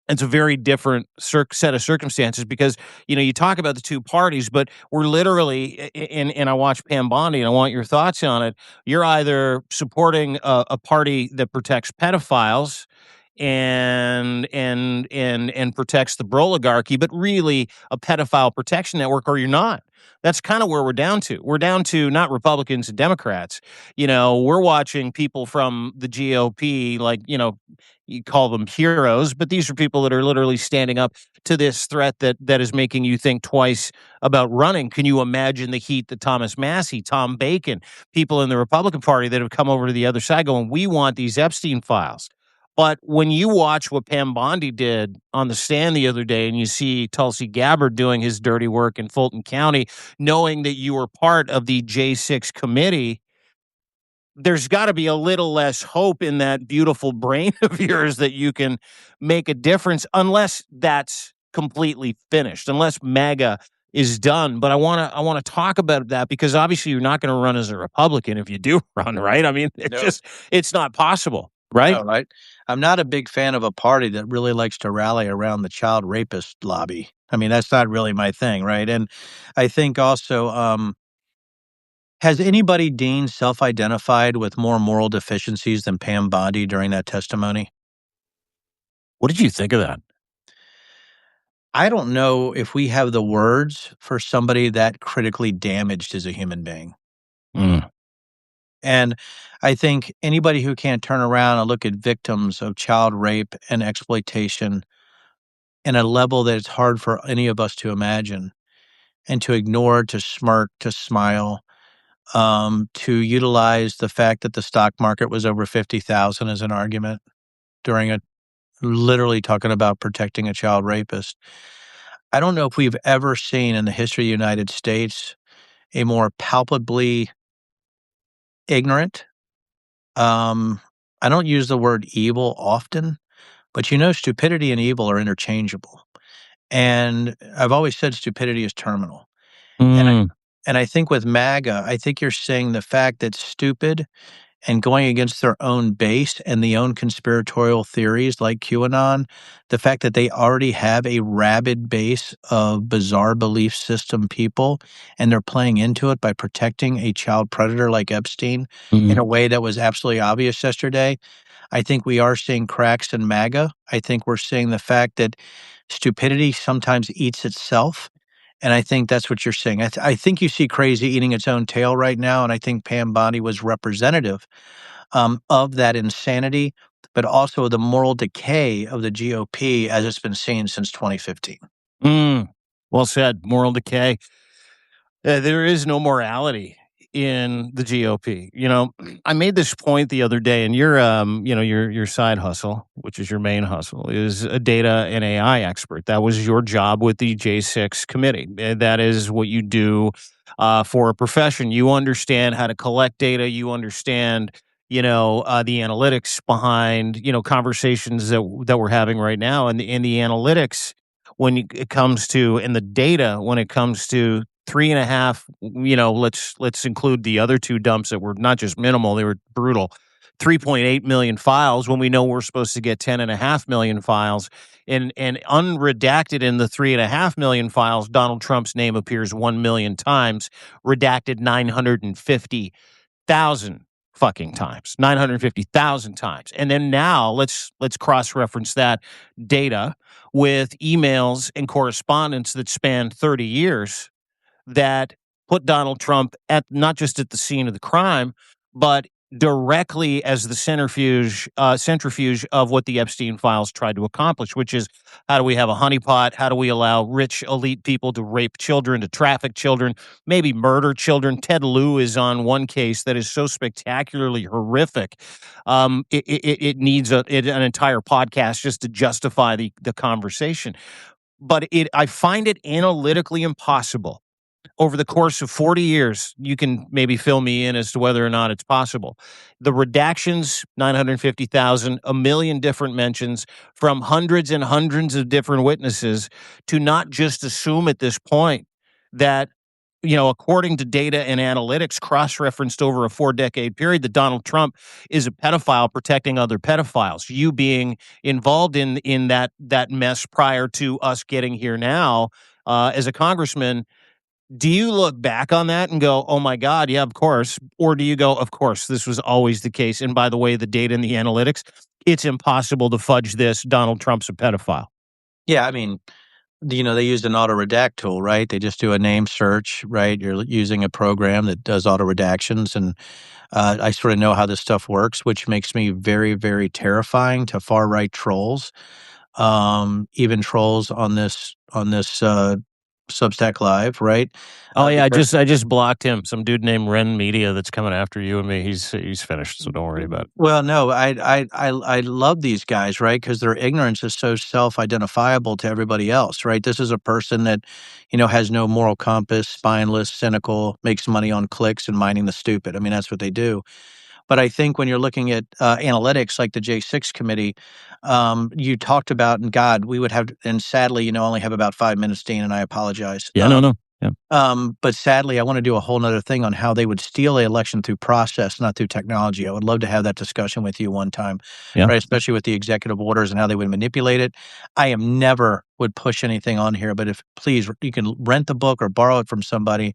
it's a very different set of circumstances because you talk about the two parties, but we're literally and I watch Pam Bondi, and I want your thoughts on it. You're either supporting a party that protects pedophiles and protects the oligarchy, but really a pedophile protection network, or you're not. That's kind of where we're down to. We're down to not Republicans and Democrats. We're watching people from the GOP, like, you call them heroes, but these are people that are literally standing up to this threat that is making you think twice about running. Can you imagine the heat that Thomas Massey, Tom Bacon, people in the Republican Party that have come over to the other side going, we want these Epstein files. But when you watch what Pam Bondi did on the stand the other day, and you see Tulsi Gabbard doing his dirty work in Fulton County, knowing that you were part of the J6 committee, there's got to be a little less hope in that beautiful brain of yours that you can make a difference, unless that's completely finished, unless MAGA is done. But I want to talk about that because obviously you're not going to run as a Republican if you do run, right? I mean, no, it's not possible, right? no, right? I'm not a big fan of a party that really likes to rally around the child rapist lobby. I mean, that's not really my thing, right? And I think also, has anybody, Dean, self-identified with more moral deficiencies than Pam Bondi during that testimony? What did you think of that? I don't know if we have the words for somebody that critically damaged as a human being. Mm. And I think anybody who can't turn around and look at victims of child rape and exploitation in a level that it's hard for any of us to imagine and to ignore, to smirk, to smile, to utilize the fact that the stock market was over 50,000 as an argument during a literally talking about protecting a child rapist. I don't know if we've ever seen in the history of the United States a more palpably ignorant. I don't use the word evil often, but stupidity and evil are interchangeable. And I've always said stupidity is terminal. And I, Mm. and I think with MAGA, I think you're saying the fact that stupid and going against their own base and the own conspiratorial theories like QAnon, the fact that they already have a rabid base of bizarre belief system people, and they're playing into it by protecting a child predator like Epstein in Mm. a way that was absolutely obvious yesterday. I think we are seeing cracks in MAGA. I think we're seeing the fact that stupidity sometimes eats itself. And I think that's what you're saying. I think you see crazy eating its own tail right now. And I think Pam Bondi was representative of that insanity, but also the moral decay of the GOP as it's been seen since 2015. Mm. Well said. Moral decay. There is no morality in the GOP. I made this point the other day, and your side hustle, which is your main hustle, is a data and AI expert. That was your job with the J6 committee. That is what you do for a profession. You understand how to collect data. You understand, the analytics behind, conversations that we're having right now, and the analytics it comes to, and the data when it comes to 3.5, let's include the other two dumps that were not just minimal, they were brutal. 3.8 million files when we know we're supposed to get 10.5 million files. And unredacted in the 3.5 million files, Donald Trump's name appears 1 million times, redacted 950,000 fucking times, 950,000 times. And then now let's cross-reference that data with emails and correspondence that span 30 years that put Donald Trump at not just at the scene of the crime, but directly as the centrifuge of what the Epstein files tried to accomplish, which is how do we have a honeypot? How do we allow rich elite people to rape children, to traffic children, maybe murder children? Ted Lieu is on one case that is so spectacularly horrific. It needs an entire podcast just to justify the conversation. But I find it analytically impossible over the course of 40 years. You can maybe fill me in as to whether or not it's possible. The redactions, 950,000, a million different mentions from hundreds and hundreds of different witnesses, to not just assume at this point that, according to data and analytics cross-referenced over a 4-decade period, that Donald Trump is a pedophile protecting other pedophiles. You being involved in that mess prior to us getting here now, as a congressman, do you look back on that and go, "Oh my God, yeah, of course," or do you go, "Of course, this was always the case, and by the way, the data and the analytics, it's impossible to fudge this. Donald Trump's a pedophile." Yeah, I mean, they used an auto redact tool, right? They just do a name search, right? You're using a program that does auto redactions, and I sort of know how this stuff works, which makes me very, very terrifying to far right trolls, even trolls on this Substack Live, right? Oh yeah, Because I just blocked him. Some dude named Ren Media that's coming after you and me. He's finished, so don't worry about it. well, no, I love these guys, right? Because their ignorance is so self-identifiable to everybody else, right? This is a person that, has no moral compass, spineless, cynical, makes money on clicks and mining the stupid. I mean, that's what they do. But I think when you're looking at analytics, like the J6 committee, you talked about, and God, we would have, and sadly, only have about 5 minutes, Dean, and I apologize. Yeah, no, no, yeah, But sadly, I want to do a whole nother thing on how they would steal an election through process, not through technology. I would love to have that discussion with you one time, yeah. right? Especially with the executive orders and how they would manipulate it. I am never would push anything on here, but if please, you can rent the book or borrow it from somebody.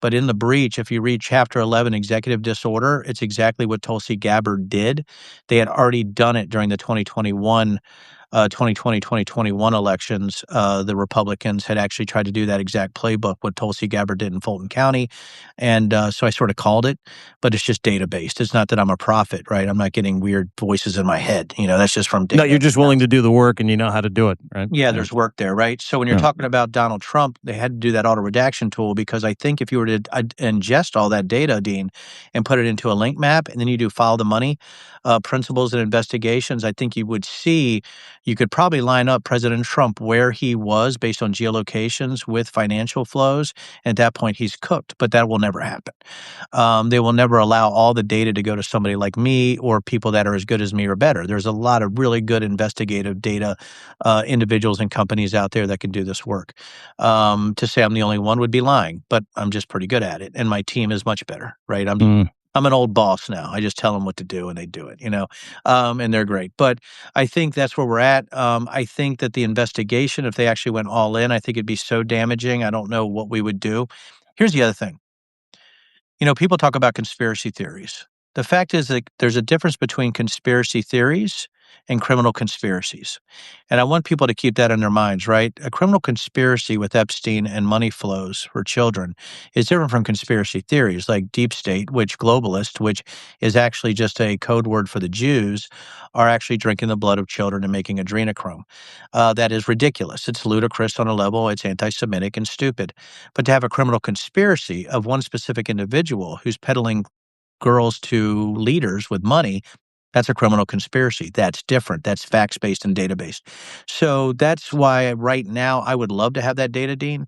But in The Breach, if you read Chapter 11, Executive Disorder, it's exactly what Tulsi Gabbard did. They had already done it during the 2021 elections. The Republicans had actually tried to do that exact playbook, what Tulsi Gabbard did in Fulton County. And so I sort of called it, but it's just data-based. It's not that I'm a prophet, right? I'm not getting weird voices in my head. That's just from No, data. you're just willing to do the work and you know how to do it, right? Yeah, there's work there, right? So when you're Yeah. talking about Donald Trump, they had to do that auto redaction tool because I think if you were to ingest all that data, Dean, and put it into a link map, and then you do follow the money principles and investigations, I think you would see you could probably line up President Trump where he was based on geolocations with financial flows. And at that point, he's cooked, but that will never happen. They will never allow all the data to go to somebody like me or people that are as good as me or better. There's a lot of really good investigative data individuals and companies out there that can do this work. To say I'm the only one would be lying, but I'm just pretty good at it, and my team is much better, right? I'm an old boss now. I just tell them what to do, and they do it, and they're great. But I think that's where we're at. I think that the investigation, if they actually went all in, I think it'd be so damaging. I don't know what we would do. Here's the other thing. People talk about conspiracy theories. The fact is that there's a difference between conspiracy theories and criminal conspiracies. And I want people to keep that in their minds, right? A criminal conspiracy with Epstein and money flows for children is different from conspiracy theories like deep state, which globalist, which is actually just a code word for the Jews, are actually drinking the blood of children and making adrenochrome. That is ridiculous. It's ludicrous on a level. It's anti-Semitic and stupid. But to have a criminal conspiracy of one specific individual who's peddling girls to leaders with money, that's a criminal conspiracy. That's different. That's facts-based and data-based. So that's why right now I would love to have that data, Dean.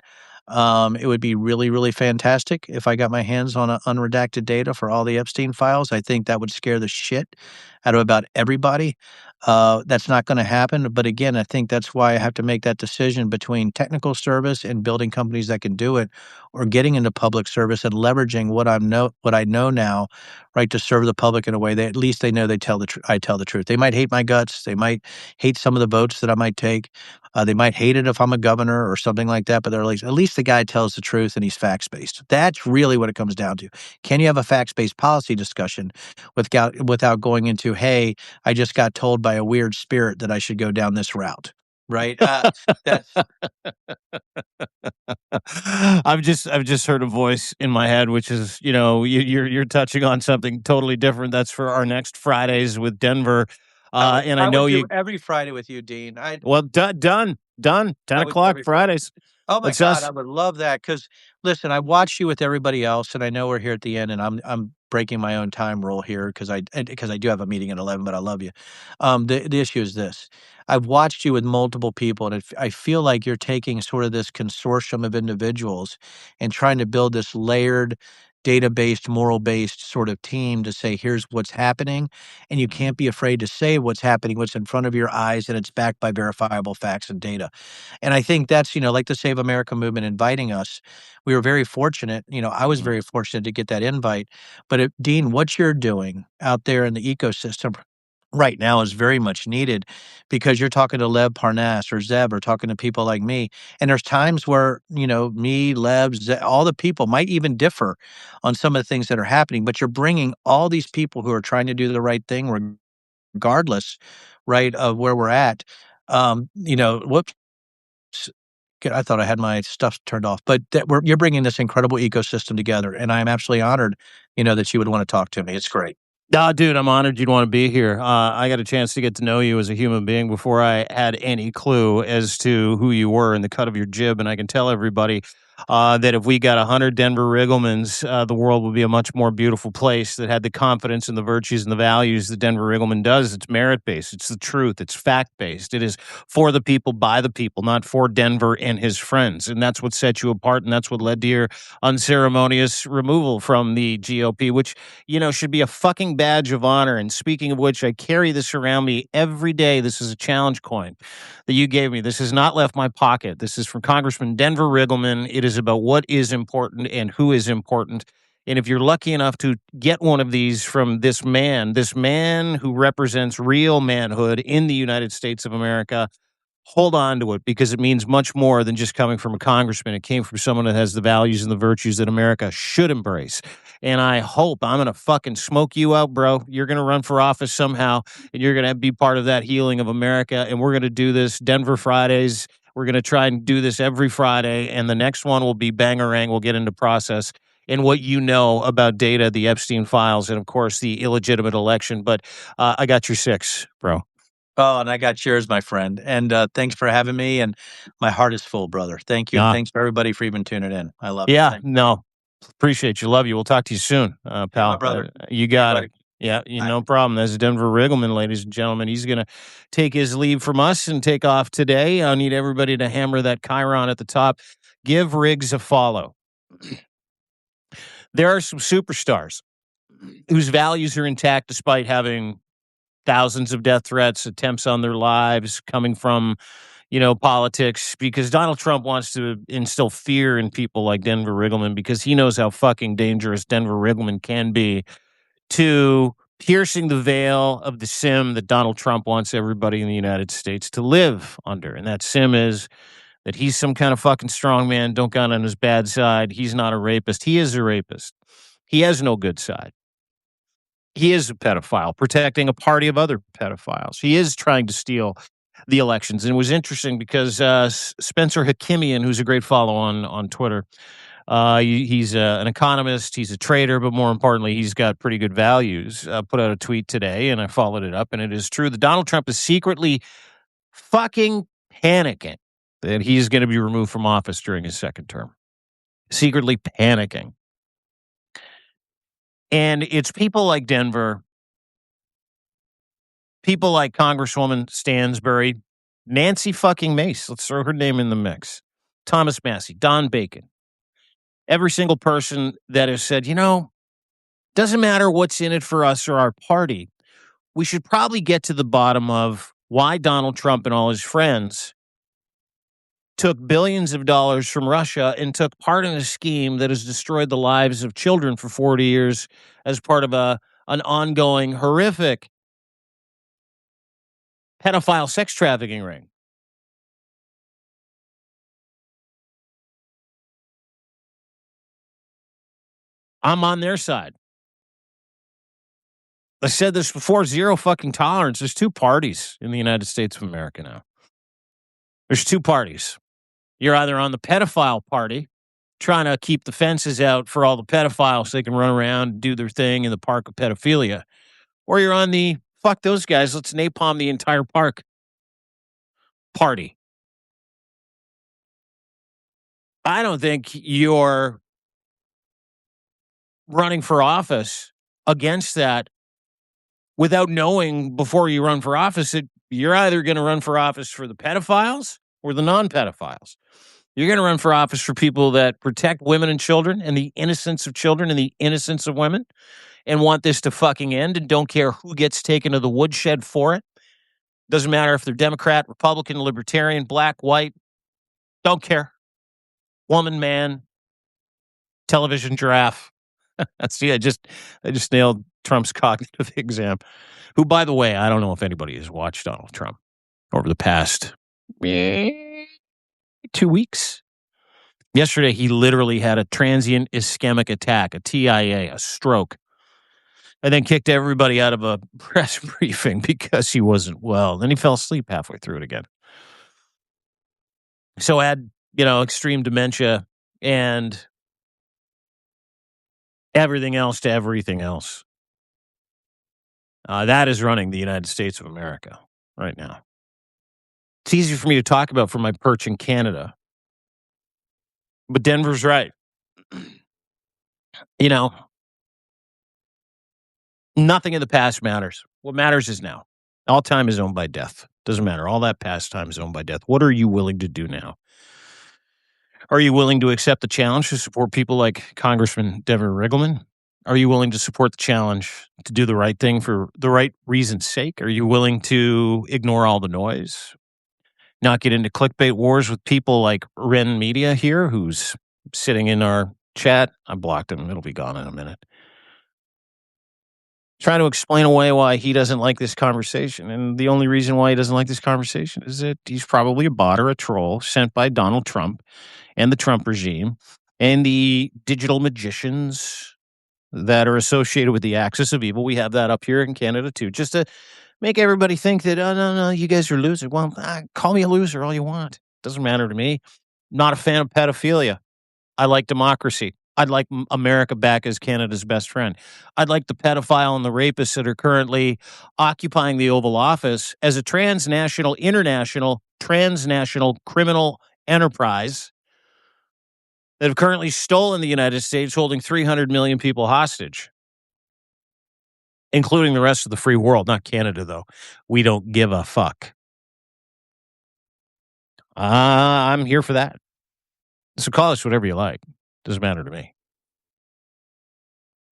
It would be really, really fantastic if I got my hands on unredacted data for all the Epstein files. I think that would scare the shit out of about everybody. That's not going to happen. But again, I think that's why I have to make that decision between technical service and building companies that can do it, or getting into public service and leveraging what I know now, right, to serve the public in a way that at least they know I tell the truth. They might hate my guts. They might hate some of the votes that I might take. They might hate it if I'm a governor or something like that, but they're like, at least the guy tells the truth and he's facts-based. That's really what it comes down to. Can you have a facts-based policy discussion without going into, hey, I just got told by a weird spirit that I should go down this route, right? That's I've just heard a voice in my head, which is, you're touching on something totally different. That's for our next Fridays with Denver, and I I know would do you. every Friday with you, Dean. Well, done. ten I would do o'clock every Friday. Fridays. Oh my That's god, us. I would love that because listen, I watched you with everybody else, and I know we're here at the end, and I'm breaking my own time rule here because I do have a meeting at 11, but I love you. The issue is this: I've watched you with multiple people, and I feel like you're taking sort of this consortium of individuals and trying to build this layered, data-based, moral-based sort of team to say, here's what's happening, and you can't be afraid to say what's happening, what's in front of your eyes, and it's backed by verifiable facts and data. And I think that's, like the Save America movement inviting us. We were very fortunate. I was Mhm. very fortunate to get that invite. But Dean, what you're doing out there in the ecosystem right now is very much needed because you're talking to Lev Parnas or Zeb or talking to people like me. And there's times where, me, Lev, all the people might even differ on some of the things that are happening, but you're bringing all these people who are trying to do the right thing regardless, right, of where we're at. Whoops. Good, I thought I had my stuff turned off, but you're bringing this incredible ecosystem together, and I'm absolutely honored, that you would want to talk to me. It's great. Nah, dude, I'm honored you'd want to be here. I got a chance to get to know you as a human being before I had any clue as to who you were and the cut of your jib. And I can tell everybody that if we got 100 Denver Rigglemans, the world would be a much more beautiful place that had the confidence and the virtues and the values that Denver Riggleman does. It's merit based, it's the truth, it's fact based. It is for the people, by the people, not for Denver and his friends. And that's what set you apart. And that's what led to your unceremonious removal from the GOP, which should be a fucking badge of honor. And speaking of which, I carry this around me every day. This is a challenge coin that you gave me. This has not left my pocket. This is from Congressman Denver Riggleman. It is about what is important and who is important. And if you're lucky enough to get one of these from this man who represents real manhood in the United States of America, hold on to it because it means much more than just coming from a congressman. It came from someone that has the values and the virtues that America should embrace. And I hope I'm going to fucking smoke you out, bro. You're going to run for office somehow and you're going to be part of that healing of America. And we're going to do this Denver Fridays. We're going to try and do this every Friday. And the next one will be Bangarang. We'll get into process and what you know about data, the Epstein files, and of course the illegitimate election. But I got your six, bro. Oh, and I got yours, my friend. And thanks for having me. And my heart is full, brother. Thank you, and Yeah. thanks for everybody for even tuning in. I love it. Yeah. Thank you. No, appreciate you. Love you. We'll talk to you soon, Yeah, my pal. brother. You See you, got buddy. it. Yeah, Bye. no problem. There's Denver Riggleman, ladies and gentlemen. He's going to take his leave from us and take off today. I need everybody to hammer that Chiron at the top. Give Riggs a follow. There are some superstars whose values are intact despite having thousands of death threats, attempts on their lives coming from politics because Donald Trump wants to instill fear in people like Denver Riggleman because he knows how fucking dangerous Denver Riggleman can be to piercing the veil of the sim that Donald Trump wants everybody in the United States to live under. And that sim is that he's some kind of fucking strong man, don't got on his bad side. He's not a rapist. He is a rapist. He has no good side. He is a pedophile protecting a party of other pedophiles. He is trying to steal the elections. And it was interesting because Spencer Hakimian, who's a great follow on Twitter, he's an economist, he's a trader, but more importantly, he's got pretty good values. Put out a tweet today, and I followed it up, and it is true that Donald Trump is secretly fucking panicking that he's going to be removed from office during his second term. Secretly panicking. And it's people like Denver, people like Congresswoman Stansbury, Nancy fucking Mace, let's throw her name in the mix, Thomas Massey, Don Bacon, every single person that has said, doesn't matter what's in it for us or our party. We should probably get to the bottom of why Donald Trump and all his friends took billions of dollars from Russia and took part in a scheme that has destroyed the lives of children for 40 years as part of an ongoing horrific pedophile sex trafficking ring. I'm on their side. I said this before, zero fucking tolerance. There's two parties in the United States of America now. There's two parties. You're either on the pedophile party, trying to keep the fences out for all the pedophiles so they can run around and do their thing in the park of pedophilia, or you're on the fuck those guys, let's napalm the entire park party. I don't think you're running for office against that without knowing before you run for office that you're either going to run for office for the pedophiles or the non-pedophiles. You're going to run for office for people that protect women and children and the innocence of children and the innocence of women and want this to fucking end and don't care who gets taken to the woodshed for it. Doesn't matter if they're Democrat, Republican, Libertarian, black, white. Don't care. Woman, man, television giraffe. See, I just nailed Trump's cognitive exam. Who, by the way, I don't know if anybody has watched Donald Trump over the past 2 weeks. Yesterday, he literally had a transient ischemic attack, a TIA, a stroke, and then kicked everybody out of a press briefing because he wasn't well. Then he fell asleep halfway through it again. So add, extreme dementia and everything else to everything else. That is running the United States of America right now. It's easy for me to talk about from my perch in Canada. But Denver's right. Nothing in the past matters. What matters is now. All time is owned by death. Doesn't matter. All that past time is owned by death. What are you willing to do now? Are you willing to accept the challenge to support people like Congressman Riggleman? Are you willing to support the challenge to do the right thing for the right reason's sake? Are you willing to ignore all the noise? Not get into clickbait wars with people like Ren Media here, who's sitting in our chat. I blocked him. It'll be gone in a minute. Trying to explain away why he doesn't like this conversation. And the only reason why he doesn't like this conversation is that he's probably a bot or a troll sent by Donald Trump and the Trump regime and the digital magicians that are associated with the axis of evil. We have that up here in Canada too, just to make everybody think that, oh, no, you guys are losers. Well, call me a loser all you want. Doesn't matter to me. Not a fan of pedophilia. I like democracy. I'd like America back as Canada's best friend. I'd like the pedophile and the rapists that are currently occupying the Oval Office as a international criminal enterprise that have currently stolen the United States, holding 300 million people hostage, including the rest of the free world. Not Canada, though. We don't give a fuck. I'm here for that. So call us whatever you like. Doesn't matter to me.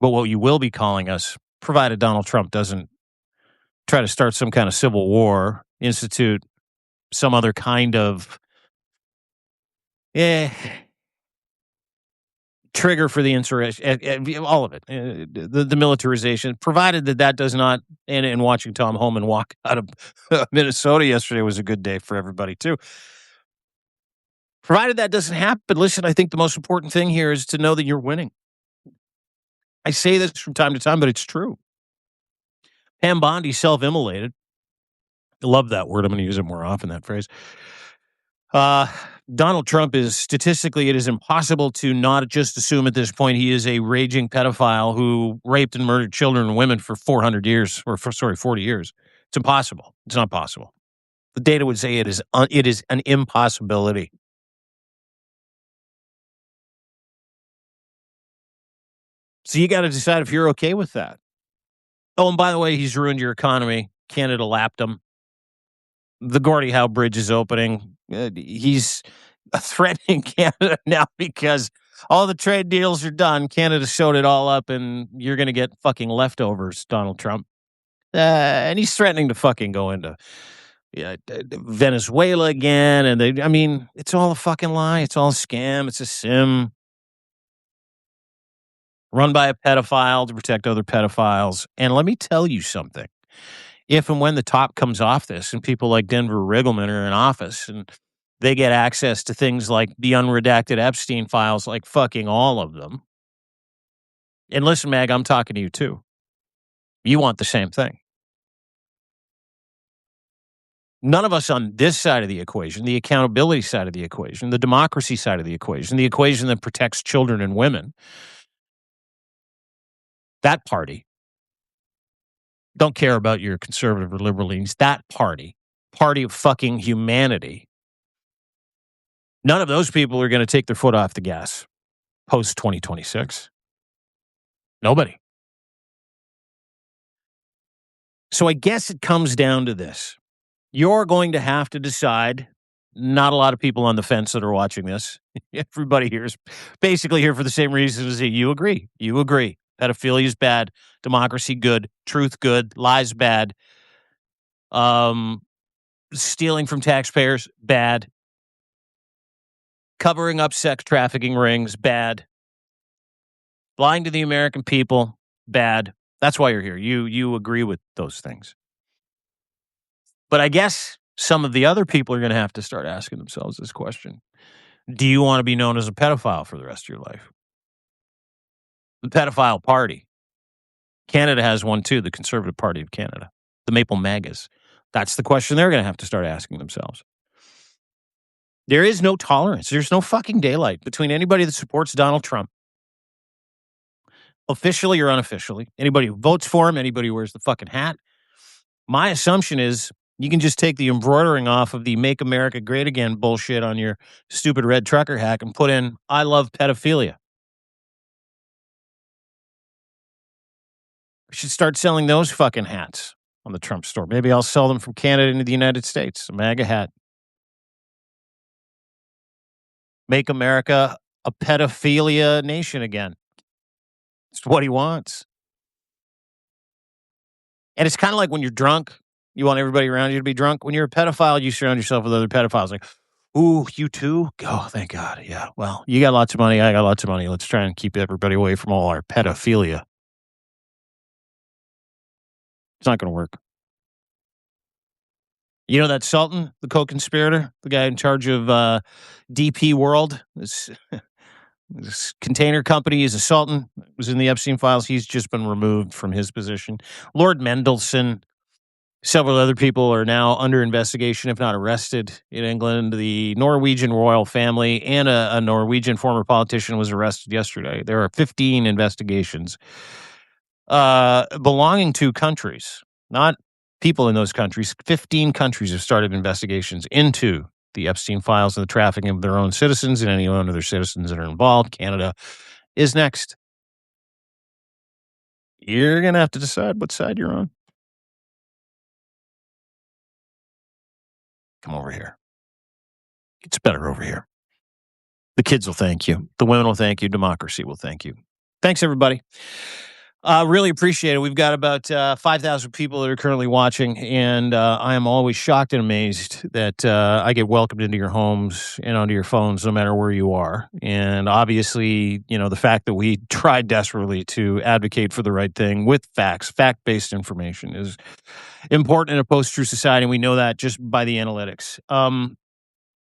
But what you will be calling us, provided Donald Trump doesn't try to start some kind of civil war, institute some other kind of trigger for the insurrection, all of it, the militarization, provided that does not, and watching Tom Homan walk out of Minnesota yesterday was a good day for everybody too. Provided that doesn't happen, listen, I think the most important thing here is to know that you're winning. I say this from time to time, but it's true. Pam Bondi self-immolated. I love that word. I'm going to use it more often, that phrase. Donald Trump is, statistically, it is impossible to not just assume at this point he is a raging pedophile who raped and murdered children and women for 40 years. It's impossible. It's not possible. The data would say it is an impossibility. So you got to decide if you're okay with that. Oh, and by the way, he's ruined your economy. Canada lapped him. The Gordie Howe Bridge is opening. He's threatening Canada now because all the trade deals are done. Canada showed it all up, and you're going to get fucking leftovers, Donald Trump. And he's threatening to fucking go into Venezuela again. And it's all a fucking lie. It's all a scam. It's a sim run by a pedophile to protect other pedophiles. And let me tell you something. If and when the top comes off this and people like Denver Riggleman are in office and they get access to things like the unredacted Epstein files, like fucking all of them. And listen, Mag, I'm talking to you too. You want the same thing. None of us on this side of the equation, the accountability side of the equation, the democracy side of the equation that protects children and women, that party, don't care about your conservative or liberal leanings. That party of fucking humanity, none of those people are going to take their foot off the gas post 2026. Nobody. So I guess it comes down to this. You're going to have to decide. Not a lot of people on the fence that are watching this. Everybody here is basically here for the same reasons that you agree. You agree. Pedophilia is bad. Democracy good. Truth good. Lies bad. Stealing from taxpayers bad. Covering up sex trafficking rings bad. Lying to the American people bad. That's why you're here. You agree with those things. But I guess some of the other people are going to have to start asking themselves this question. Do you want to be known as a pedophile for the rest of your life? The pedophile party. Canada has one too, the Conservative Party of Canada, the Maple MAGAs. That's the question they're going to have to start asking themselves. There is no tolerance. There's no fucking daylight between anybody that supports Donald Trump, officially or unofficially. Anybody who votes for him, anybody who wears the fucking hat. My assumption is you can just take the embroidering off of the Make America Great Again bullshit on your stupid red trucker hack and put in, I love pedophilia. We should start selling those fucking hats on the Trump store. Maybe I'll sell them from Canada into the United States. A MAGA hat. Make America a pedophilia nation again. It's what he wants. And it's kind of like when you're drunk, you want everybody around you to be drunk. When you're a pedophile, you surround yourself with other pedophiles. Like, ooh, you too? Oh, thank God. Yeah. Well, you got lots of money. I got lots of money. Let's try and keep everybody away from all our pedophilia. It's not going to work. You know that Sultan, the co-conspirator, the guy in charge of DP World, this container company is a Sultan, was in the Epstein files. He's just been removed from his position. Lord Mendelsohn, several other people are now under investigation, if not arrested, in England. The Norwegian royal family and a Norwegian former politician was arrested yesterday. There are 15 investigations belonging to countries, not people in those countries. 15 countries have started investigations into the Epstein files and the trafficking of their own citizens and any other citizens that are involved. Canada is next. You're going to have to decide what side you're on. Come over here. It's better over here. The kids will thank you. The women will thank you. Democracy will thank you. Thanks, everybody. Really appreciate it. We've got about 5,000 people that are currently watching, and I am always shocked and amazed that I get welcomed into your homes and onto your phones no matter where you are. And obviously, you know, the fact that we tried desperately to advocate for the right thing with facts, fact-based information is important in a post-truth society, and we know that just by the analytics.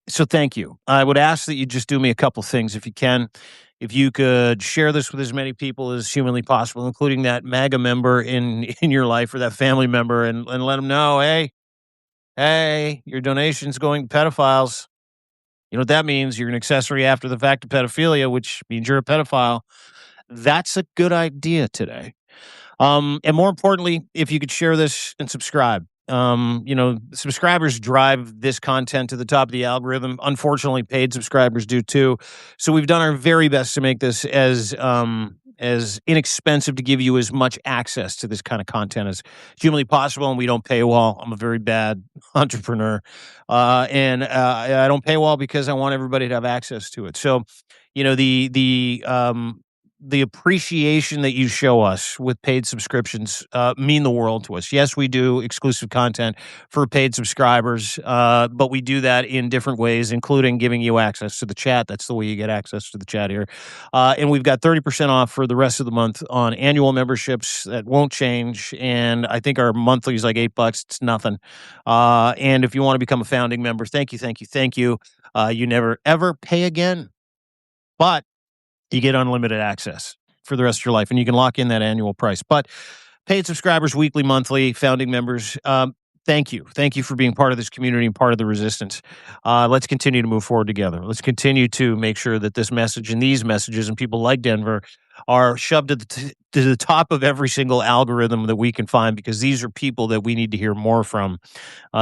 So thank you. I would ask that you just do me a couple things if you can. If you could share this with as many people as humanly possible, including that MAGA member in your life or that family member, and let them know, hey, your donation's going to pedophiles. You know what that means? You're an accessory after the fact of pedophilia, which means you're a pedophile. That's a good idea today. And more importantly, if you could share this and subscribe. You know, subscribers drive this content to the top of the algorithm. Unfortunately, paid subscribers do too. So we've done our very best to make this as inexpensive to give you as much access to this kind of content as humanly possible. And we don't paywall. I'm a very bad entrepreneur, and I don't paywall because I want everybody to have access to it. So, you know, the appreciation that you show us with paid subscriptions mean the world to us. Yes, we do exclusive content for paid subscribers, but we do that in different ways, including giving you access to the chat. That's the way you get access to the chat here. And we've got 30% off for the rest of the month on annual memberships. That won't change. And I think our monthly is like $8. It's nothing. And if you want to become a founding member, thank you. You never, ever pay again. But you get unlimited access for the rest of your life, and you can lock in that annual price. But paid subscribers, weekly, monthly, founding members, Thank you. Thank you for being part of this community and part of the resistance. Let's continue to move forward together. Let's continue to make sure that this message and these messages and people like Denver are shoved to the top of every single algorithm that we can find, because these are people that we need to hear more from.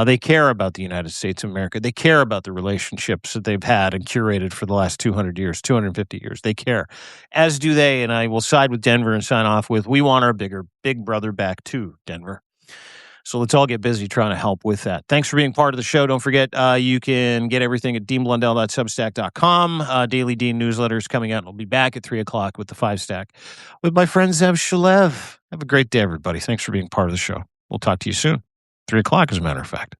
They care about the United States of America. They care about the relationships that they've had and curated for the last 200 years, 250 years. They care, as do they. And I will side with Denver and sign off with, we want our big brother back too, Denver. So let's all get busy trying to help with that. Thanks for being part of the show. Don't forget, you can get everything at deanblundell.substack.com. Daily Dean newsletters coming out. And I'll be back at 3 o'clock with the 5-stack with my friend Zev Shalev. Have a great day, everybody. Thanks for being part of the show. We'll talk to you soon. 3 o'clock, as a matter of fact.